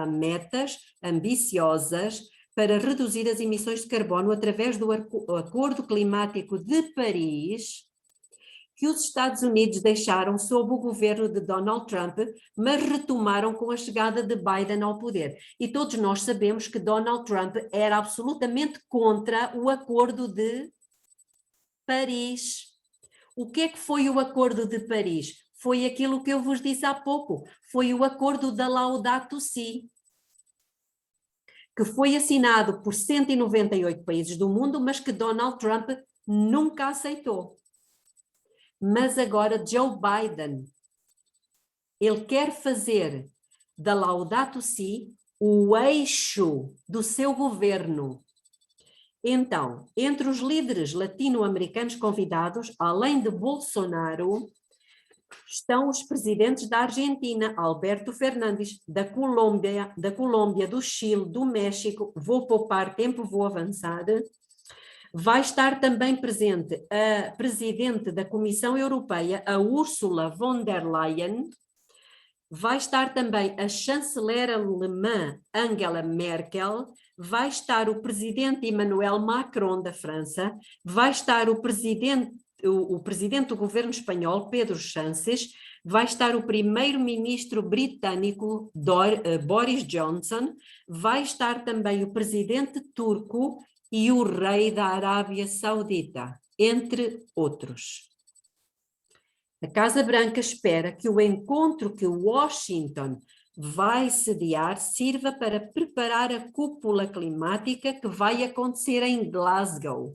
metas ambiciosas para reduzir as emissões de carbono através do Acordo Climático de Paris, que os Estados Unidos deixaram sob o governo de Donald Trump, mas retomaram com a chegada de Biden ao poder. E todos nós sabemos que Donald Trump era absolutamente contra o Acordo de Paris. O que é que foi o Acordo de Paris? Foi aquilo que eu vos disse há pouco, foi o Acordo da Laudato Si, que foi assinado por 198 países do mundo, mas que Donald Trump nunca aceitou. Mas agora Joe Biden, ele quer fazer da Laudato Si o eixo do seu governo. Então, entre os líderes latino-americanos convidados, além de Bolsonaro, estão os presidentes da Argentina, Alberto Fernandes, da Colômbia, do Chile, do México. Vou poupar tempo, vou avançar. Vai estar também presente a presidente da Comissão Europeia, a Ursula von der Leyen. Vai estar também a chanceler alemã Angela Merkel. Vai estar o presidente Emmanuel Macron da França. Vai estar o presidente do governo espanhol, Pedro Sánchez. Vai estar o primeiro-ministro britânico Boris Johnson. Vai estar também o presidente turco e o rei da Arábia Saudita, entre outros. A Casa Branca espera que o encontro que Washington vai sediar sirva para preparar a cúpula climática que vai acontecer em Glasgow,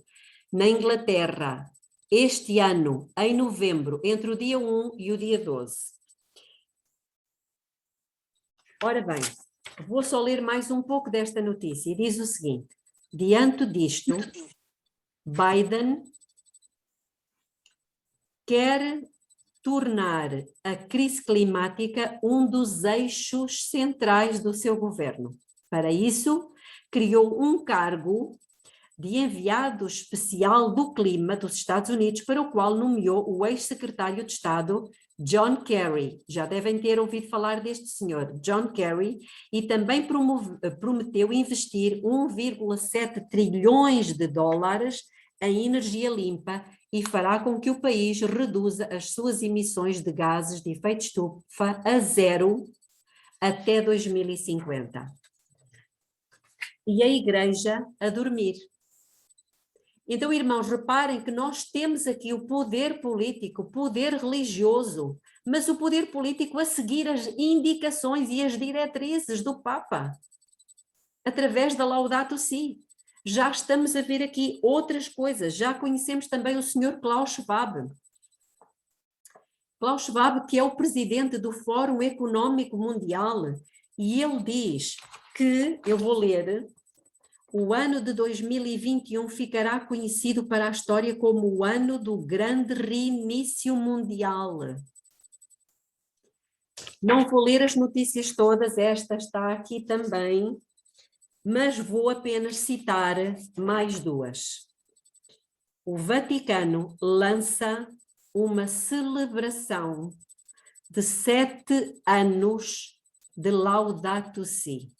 na Inglaterra, este ano, em novembro, entre o dia 1 e o dia 12. Ora bem, vou só ler mais um pouco desta notícia e diz o seguinte: diante disto, Biden quer tornar a crise climática um dos eixos centrais do seu governo. Para isso, criou um cargo de enviado especial do clima dos Estados Unidos, para o qual nomeou o ex-secretário de Estado John Kerry. Já devem ter ouvido falar deste senhor, John Kerry, e também prometeu investir 1,7 trilhões de dólares em energia limpa e fará com que o país reduza as suas emissões de gases de efeito estufa a zero até 2050. E a igreja a dormir. Então, irmãos, reparem que nós temos aqui o poder político, o poder religioso, mas o poder político a seguir as indicações e as diretrizes do Papa, através da Laudato Si. Já estamos a ver aqui outras coisas, já conhecemos também o Sr. Klaus Schwab. Klaus Schwab, que é o presidente do Fórum Económico Mundial, e ele diz que, eu vou ler, o ano de 2021 ficará conhecido para a história como o ano do grande reinício mundial. Não vou ler as notícias todas, esta está aqui também, mas vou apenas citar mais duas. O Vaticano lança uma celebração de 7 anos de Laudato Si.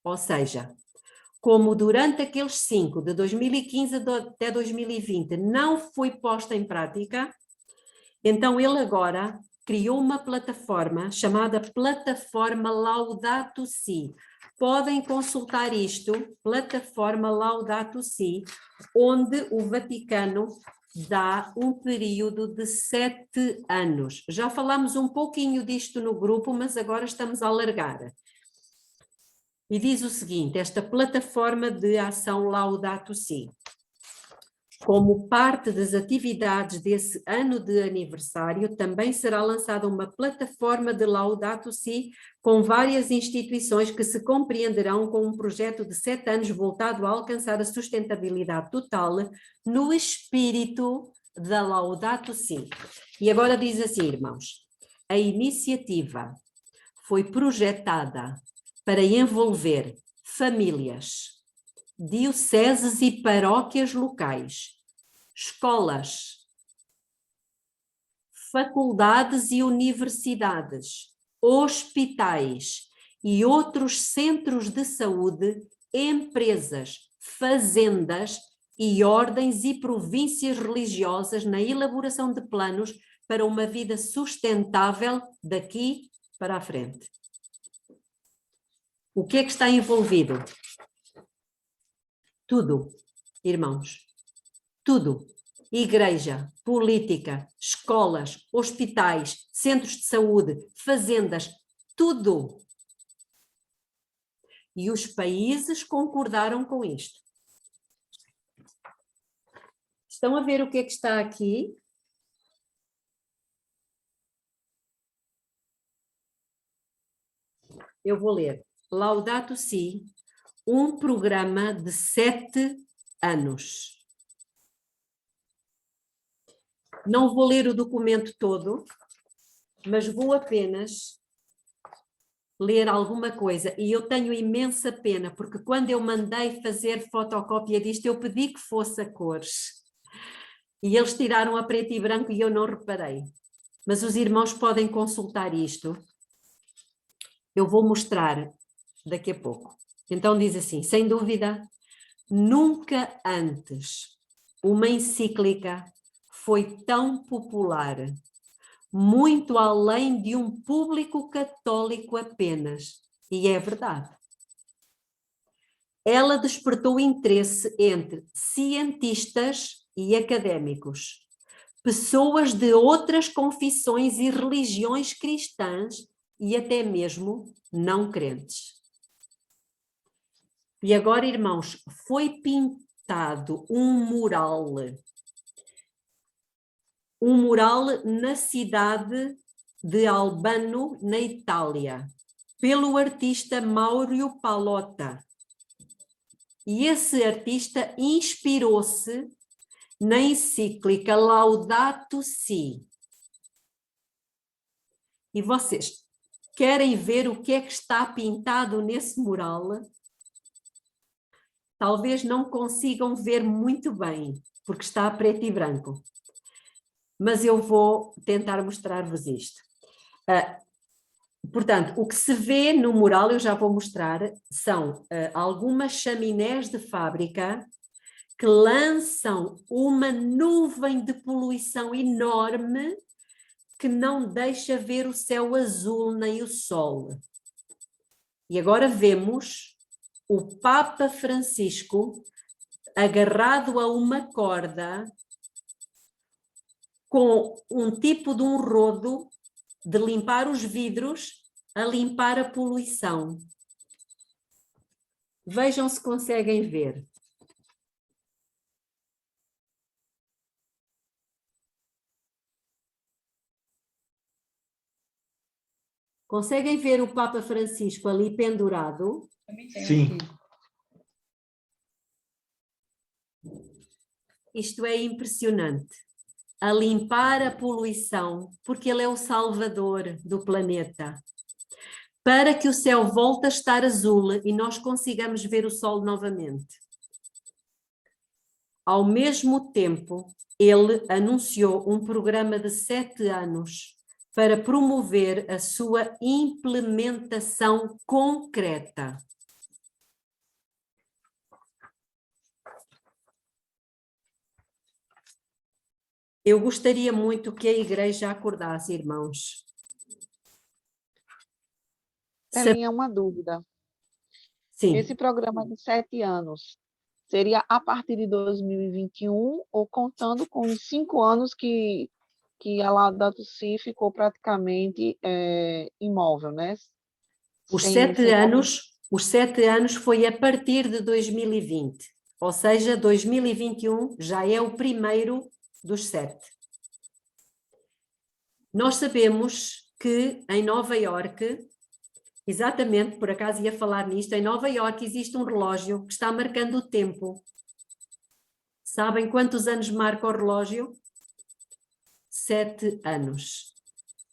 Ou seja, como durante aqueles 5, de 2015 até 2020, não foi posta em prática, então ele agora criou uma plataforma chamada Plataforma Laudato Si. Podem consultar isto, Plataforma Laudato Si, onde o Vaticano dá um período de 7 anos. Já falámos um pouquinho disto no grupo, mas agora estamos a alargar. E diz o seguinte, esta plataforma de ação Laudato Si. Como parte das atividades desse ano de aniversário, também será lançada uma plataforma de Laudato Si com várias instituições que se compreenderão com um projeto de 7 anos voltado a alcançar a sustentabilidade total no espírito da Laudato Si. E agora diz assim, irmãos, a iniciativa foi projetada para envolver famílias, dioceses e paróquias locais, escolas, faculdades e universidades, hospitais e outros centros de saúde, empresas, fazendas e ordens e províncias religiosas na elaboração de planos para uma vida sustentável daqui para a frente. O que é que está envolvido? Tudo, irmãos, tudo. Igreja, política, escolas, hospitais, centros de saúde, fazendas, tudo. E os países concordaram com isto. Estão a ver o que é que está aqui? Eu vou ler. Laudato Si, um programa de 7 anos. Não vou ler o documento todo, mas vou apenas ler alguma coisa. E eu tenho imensa pena, porque quando eu mandei fazer fotocópia disto, eu pedi que fosse a cores. E eles tiraram a preto e branco e eu não reparei. Mas os irmãos podem consultar isto. Eu vou mostrar daqui a pouco. Então diz assim, sem dúvida, nunca antes uma encíclica foi tão popular, muito além de um público católico apenas. E é verdade. Ela despertou interesse entre cientistas e académicos, pessoas de outras confissões e religiões cristãs e até mesmo não crentes. E agora, irmãos, foi pintado um mural na cidade de Albano, na Itália, pelo artista Mauro Palotta. E esse artista inspirou-se na encíclica Laudato Si. E vocês querem ver o que é que está pintado nesse mural? Talvez não consigam ver muito bem, porque está a preto e branco. Mas eu vou tentar mostrar-vos isto. Portanto, o que se vê no mural, eu já vou mostrar, são algumas chaminés de fábrica que lançam uma nuvem de poluição enorme que não deixa ver o céu azul nem o sol. E agora vemos o Papa Francisco agarrado a uma corda com um tipo de um rodo de limpar os vidros, a limpar a poluição. Vejam se conseguem ver. Conseguem ver o Papa Francisco ali pendurado? Sim. Isto é impressionante. A limpar a poluição, porque ele é o salvador do planeta. Para que o céu volte a estar azul e nós consigamos ver o sol novamente. Ao mesmo tempo, ele anunciou um programa de 7 anos para promover a sua implementação concreta. Eu gostaria muito que a igreja acordasse, irmãos. Telinha, uma dúvida. Sim. Esse programa de 7 anos seria a partir de 2021 ou contando com os 5 anos que a Laudato Si ficou praticamente imóvel, né? Os 7 anos foi a partir de 2020, ou seja, 2021 já é o primeiro dos 7. Nós sabemos que em Nova Iorque, exatamente, por acaso ia falar nisto, em Nova Iorque existe um relógio que está marcando o tempo. Sabem quantos anos marca o relógio? 7 anos.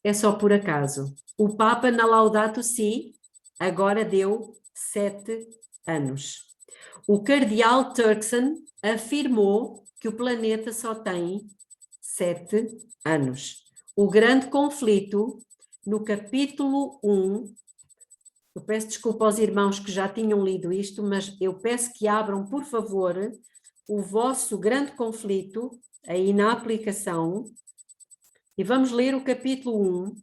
É só por acaso. O Papa na Laudato Si agora deu 7 anos. O cardeal Turkson afirmou que o planeta só tem 7 anos. o grande conflito, no capítulo 1, eu peço desculpa aos irmãos que já tinham lido isto, mas eu peço que abram, por favor, o vosso grande conflito, aí na aplicação, e vamos ler o capítulo 1.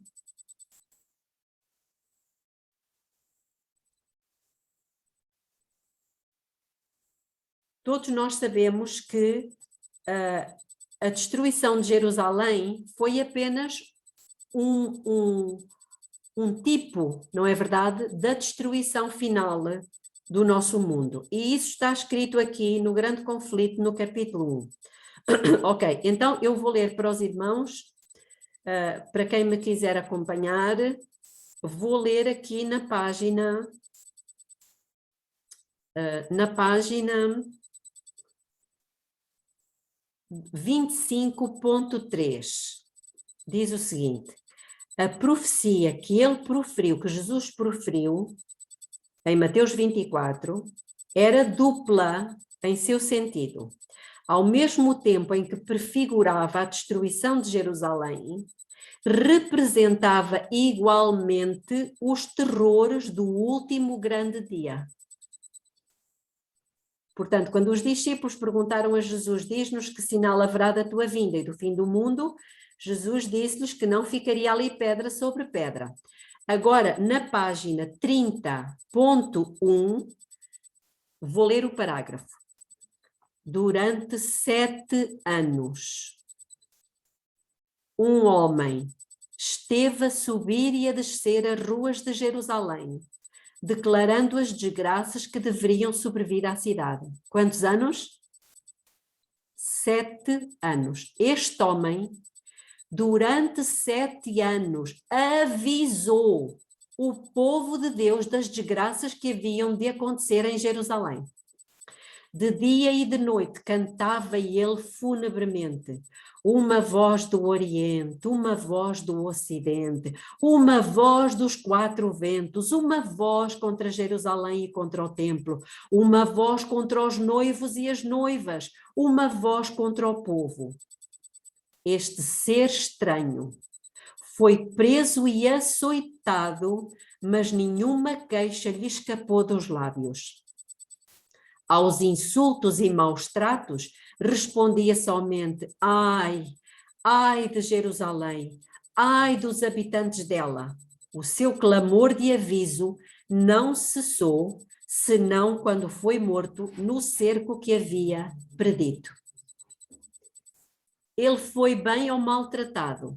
Todos nós sabemos que a destruição de Jerusalém foi apenas um tipo, não é verdade, da destruição final do nosso mundo. E isso está escrito aqui no grande conflito, no capítulo 1. Ok, então eu vou ler para os irmãos, para quem me quiser acompanhar, vou ler aqui na página 25.3. Diz o seguinte: a profecia que ele proferiu, que Jesus proferiu, em Mateus 24, era dupla em seu sentido. Ao mesmo tempo em que prefigurava a destruição de Jerusalém, representava igualmente os terrores do último grande dia. Portanto, quando os discípulos perguntaram a Jesus, diz-nos que sinal haverá da tua vinda e do fim do mundo, Jesus disse-lhes que não ficaria ali pedra sobre pedra. Agora, na página 30.1, vou ler o parágrafo. Durante 7 anos, um homem esteve a subir e a descer as ruas de Jerusalém, declarando as desgraças que deveriam sobrevir à cidade. Quantos anos? 7 anos. Este homem, durante 7 anos, avisou o povo de Deus das desgraças que haviam de acontecer em Jerusalém. De dia e de noite cantava ele funebremente, uma voz do Oriente, uma voz do Ocidente, uma voz dos 4 ventos, uma voz contra Jerusalém e contra o templo, uma voz contra os noivos e as noivas, uma voz contra o povo. Este ser estranho foi preso e açoitado, mas nenhuma queixa lhe escapou dos lábios. Aos insultos e maus tratos, respondia somente: ai, ai de Jerusalém, ai dos habitantes dela. O seu clamor de aviso não cessou, senão quando foi morto no cerco que havia predito. Ele foi bem ou maltratado?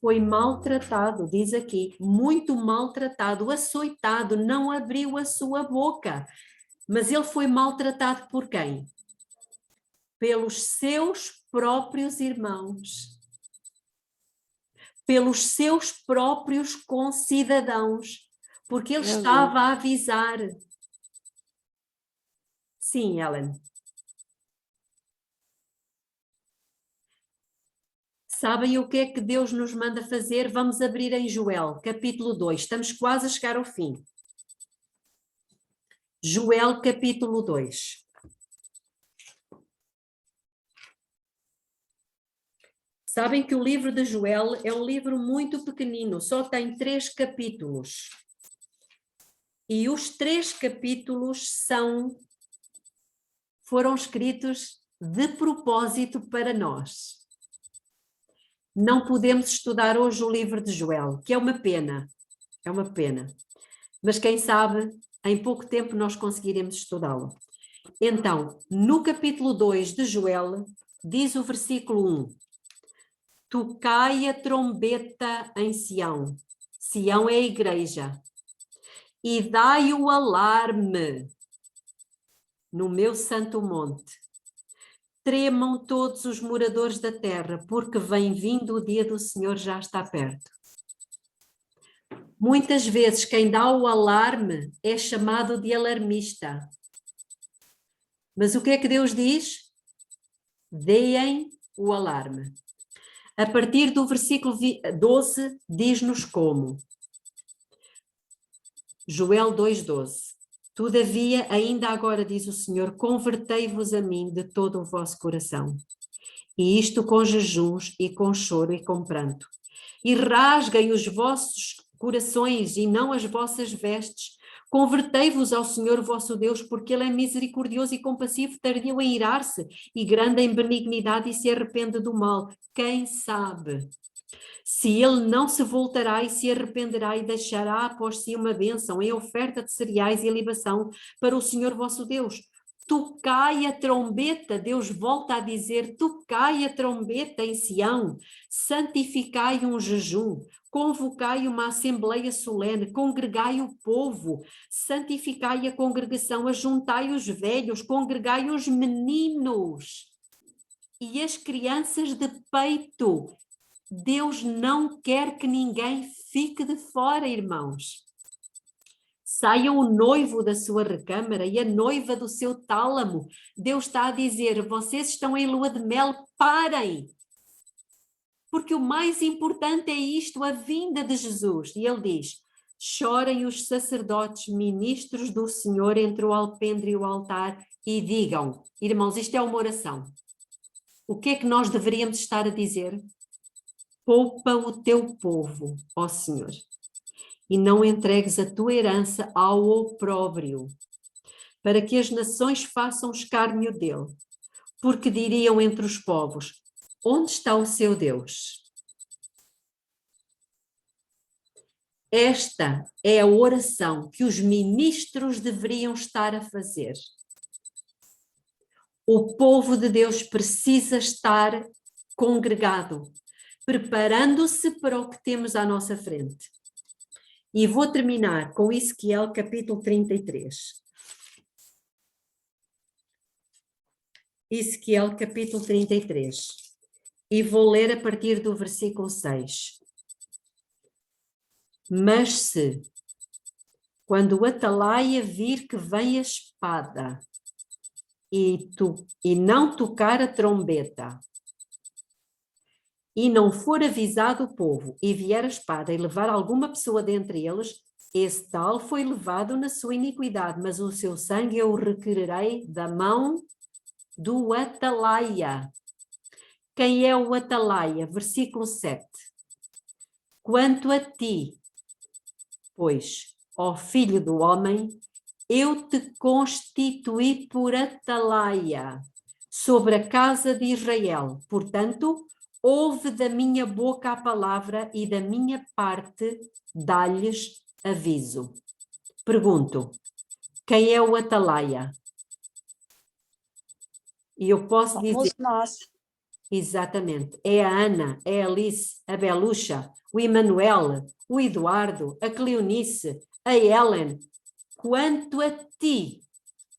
Foi maltratado, diz aqui, muito maltratado, açoitado, não abriu a sua boca. Mas ele foi maltratado por quem? Pelos seus próprios irmãos, pelos seus próprios concidadãos, porque ele estava a avisar. Sim, Ellen. Sabem o que é que Deus nos manda fazer? Vamos abrir em Joel, capítulo 2. Estamos quase a chegar ao fim. Joel, capítulo 2. Sabem que o livro de Joel é um livro muito pequenino, só tem 3 capítulos. E os 3 capítulos foram escritos de propósito para nós. Não podemos estudar hoje o livro de Joel, que é uma pena. É uma pena. Mas quem sabe, em pouco tempo nós conseguiremos estudá-lo. Então, no capítulo 2 de Joel, diz o versículo 1: tocai a trombeta em Sião. Sião é a igreja. E dai o alarme no meu santo monte. Tremam todos os moradores da terra, porque vem vindo o dia do Senhor, já está perto. Muitas vezes quem dá o alarme é chamado de alarmista. Mas o que é que Deus diz? Deem o alarme. A partir do versículo 12, diz-nos como. Joel 2,12. Todavia, ainda agora, diz o Senhor, convertei-vos a mim de todo o vosso coração e isto com jejuns e com choro e com pranto. E rasguem os vossos corações e não as vossas vestes. Convertei-vos ao Senhor vosso Deus, porque Ele é misericordioso e compassivo, tardio em irar-se e grande em benignidade e se arrepende do mal. Quem sabe? Se ele não se voltará e se arrependerá e deixará após si uma bênção em oferta de cereais e libação para o Senhor vosso Deus. Tocai a trombeta, Deus volta a dizer, tocai a trombeta em Sião, santificai um jejum, convocai uma assembleia solene, congregai o povo, santificai a congregação, ajuntai os velhos, congregai os meninos e as crianças de peito. Deus não quer que ninguém fique de fora, irmãos. Saia o noivo da sua recâmara e a noiva do seu tálamo. Deus está a dizer, vocês estão em lua de mel, parem. Porque o mais importante é isto, a vinda de Jesus. E ele diz, chorem os sacerdotes, ministros do Senhor entre o alpendre e o altar e digam, irmãos, isto é uma oração. O que é que nós deveríamos estar a dizer? Poupa o teu povo, ó Senhor, e não entregues a tua herança ao opróbrio, para que as nações façam escárnio dele, porque diriam entre os povos, onde está o seu Deus? Esta é a oração que os ministros deveriam estar a fazer. O povo de Deus precisa estar congregado, preparando-se para o que temos à nossa frente. E vou terminar com Ezequiel capítulo 33. Ezequiel capítulo 33. E vou ler a partir do versículo 6. Mas se, quando o atalaia vir que vem a espada, e não tocar a trombeta, e não for avisado o povo, e vier a espada e levar alguma pessoa dentre eles, esse tal foi levado na sua iniquidade, mas o seu sangue eu o requererei da mão do atalaia. Quem é o atalaia? Versículo 7. Quanto a ti, pois, ó filho do homem, eu te constituí por atalaia sobre a casa de Israel. Portanto, ouve da minha boca a palavra e da minha parte dá-lhes aviso. Pergunto, quem é o atalaia? E eu posso dizer... nós. Exatamente. É a Ana, é a Alice, a Beluxa, o Emanuel, o Eduardo, a Cleonice, a Helen. Quanto a ti,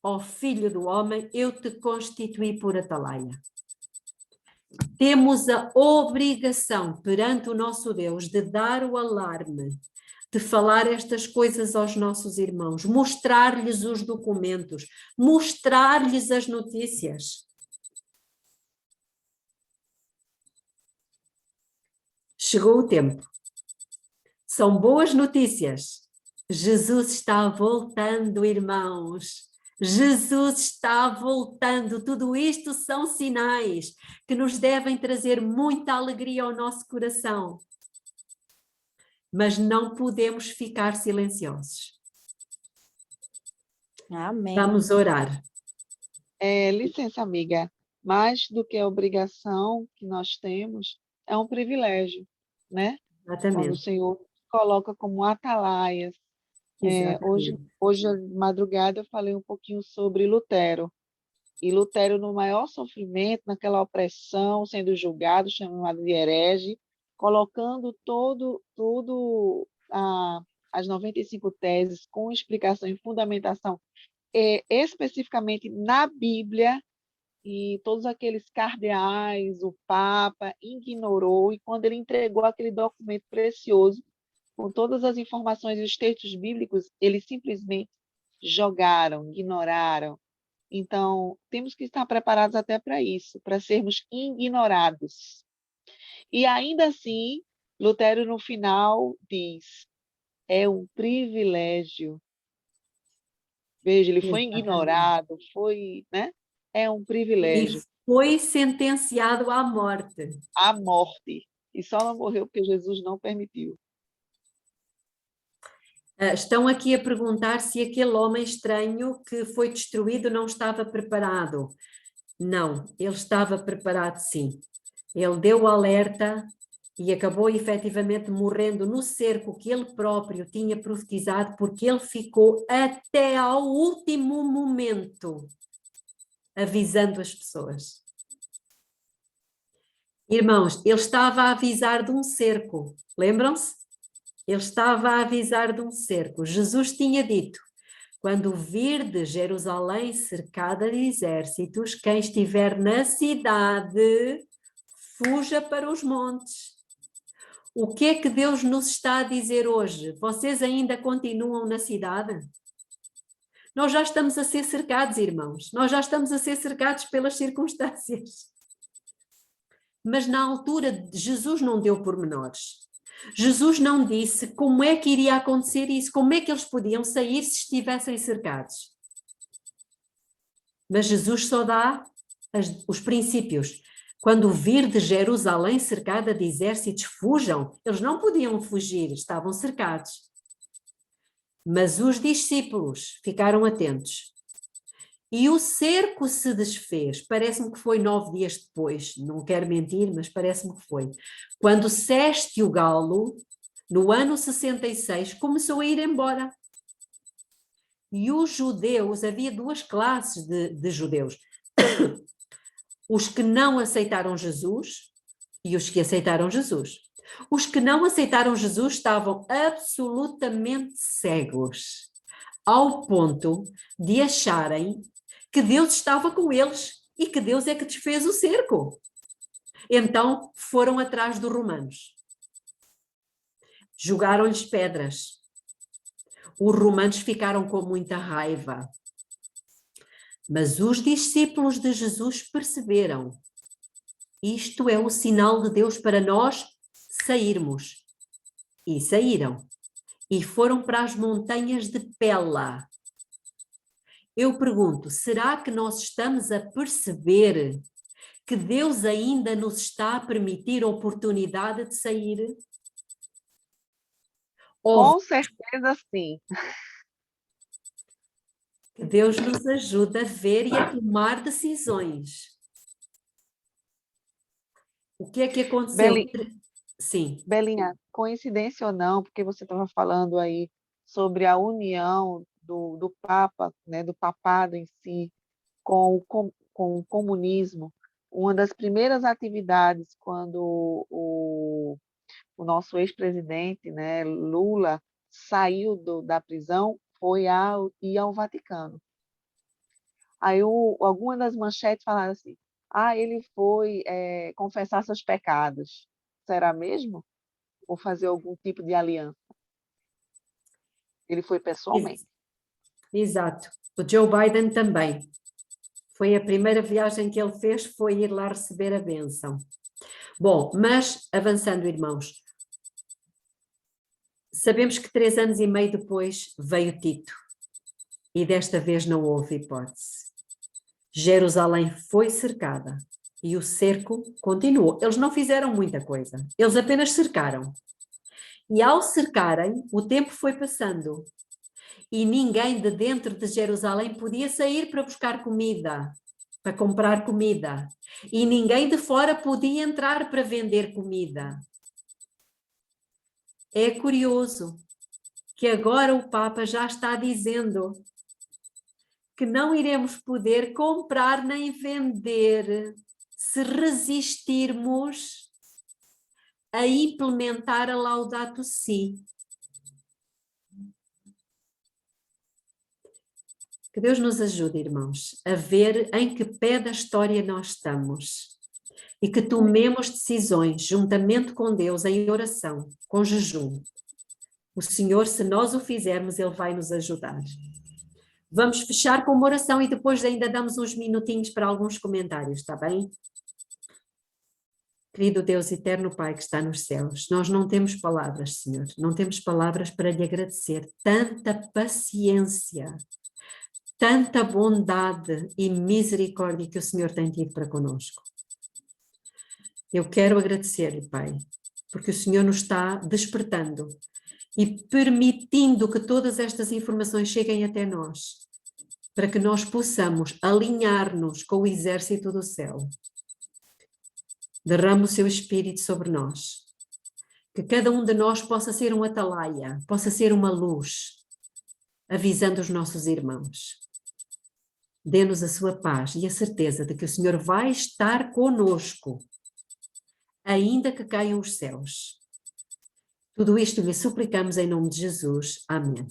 ó filho do homem, eu te constituí por atalaia. Temos a obrigação perante o nosso Deus de dar o alarme, de falar estas coisas aos nossos irmãos, mostrar-lhes os documentos, mostrar-lhes as notícias. Chegou o tempo. São boas notícias. Jesus está voltando, irmãos. Jesus está voltando. Tudo isto são sinais que nos devem trazer muita alegria ao nosso coração. Mas não podemos ficar silenciosos. Amém. Vamos orar. Licença, amiga. Mais do que a obrigação que nós temos, é um privilégio, né? Quando o Exatamente. Senhor coloca como atalaias. Hoje de madrugada, eu falei um pouquinho sobre Lutero. E Lutero, no maior sofrimento, naquela opressão, sendo julgado, chamado de herege, colocando as 95 teses com explicação e fundamentação, especificamente na Bíblia, e todos aqueles cardeais, o Papa, ignorou, e quando ele entregou aquele documento precioso, com todas as informações e os textos bíblicos, eles simplesmente jogaram, ignoraram. Então, temos que estar preparados até para isso, para sermos ignorados. E ainda assim, Lutero, no final, diz, é um privilégio. Veja, ele foi ignorado, né? É um privilégio. foi sentenciado à morte. À morte. E só não morreu porque Jesus não permitiu. Estão aqui a perguntar se aquele homem estranho que foi destruído não estava preparado. Não, ele estava preparado sim. Ele deu o alerta e acabou efetivamente morrendo no cerco que ele próprio tinha profetizado, porque ele ficou até ao último momento avisando as pessoas. Irmãos, ele estava a avisar de um cerco, lembram-se? Ele estava a avisar de um cerco. Jesus tinha dito: quando virdes Jerusalém cercada de exércitos, quem estiver na cidade, fuja para os montes. O que é que Deus nos está a dizer hoje? Vocês ainda continuam na cidade? Nós já estamos a ser cercados, irmãos. Nós já estamos a ser cercados pelas circunstâncias. Mas na altura, Jesus não deu pormenores. Jesus não disse como é que iria acontecer isso, como é que eles podiam sair se estivessem cercados. Mas Jesus só dá os princípios. Quando vir de Jerusalém cercada de exércitos, fujam. Eles não podiam fugir, estavam cercados. Mas os discípulos ficaram atentos. E o cerco se desfez, parece-me que foi 9 dias depois, não quero mentir, mas parece-me que foi. Quando ceste o galo, no ano 66, começou a ir embora. E os judeus, havia duas classes de judeus. Os que não aceitaram Jesus e os que aceitaram Jesus. Os que não aceitaram Jesus estavam absolutamente cegos, ao ponto de acharem que Deus estava com eles e que Deus é que desfez o cerco. Então foram atrás dos romanos. Jogaram-lhes pedras. Os romanos ficaram com muita raiva. Mas os discípulos de Jesus perceberam: isto é o sinal de Deus para nós sairmos. E saíram. E foram para as montanhas de Pela. Eu pergunto, será que nós estamos a perceber que Deus ainda nos está a permitir a oportunidade de sair? Com certeza, sim. Que Deus nos ajude a ver e a tomar decisões. O que é que aconteceu? Sim. Belinha, coincidência ou não, porque você estava falando aí sobre a união do Papa, né, do papado em si, com o comunismo. Uma das primeiras atividades quando o nosso ex-presidente, né, Lula, saiu da prisão foi ir ao Vaticano. Aí algumas das manchetes falaram assim: ele foi confessar seus pecados. Será mesmo? Ou fazer algum tipo de aliança? Ele foi pessoalmente. Exato. O Joe Biden também. Foi a primeira viagem que ele fez, foi ir lá receber a bênção. Bom, mas avançando, irmãos, sabemos que 3 anos e meio depois veio Tito e desta vez não houve hipótese. Jerusalém foi cercada e o cerco continuou. Eles não fizeram muita coisa, eles apenas cercaram. E ao cercarem, o tempo foi passando e ninguém de dentro de Jerusalém podia sair para buscar comida, para comprar comida. E ninguém de fora podia entrar para vender comida. É curioso que agora o Papa já está dizendo que não iremos poder comprar nem vender se resistirmos a implementar a Laudato Si. Que Deus nos ajude, irmãos, a ver em que pé da história nós estamos e que tomemos decisões juntamente com Deus em oração, com jejum. O Senhor, se nós o fizermos, Ele vai nos ajudar. Vamos fechar com uma oração e depois ainda damos uns minutinhos para alguns comentários, está bem? Querido Deus eterno Pai que está nos céus, nós não temos palavras, Senhor, não temos palavras para lhe agradecer tanta paciência, tanta bondade e misericórdia que o Senhor tem tido para conosco. Eu quero agradecer-lhe, Pai, porque o Senhor nos está despertando e permitindo que todas estas informações cheguem até nós, para que nós possamos alinhar-nos com o exército do céu. Derrama o seu Espírito sobre nós, que cada um de nós possa ser um atalaia, possa ser uma luz, avisando os nossos irmãos. Dê-nos a sua paz e a certeza de que o Senhor vai estar conosco, ainda que caiam os céus. Tudo isto lhe suplicamos em nome de Jesus. Amém.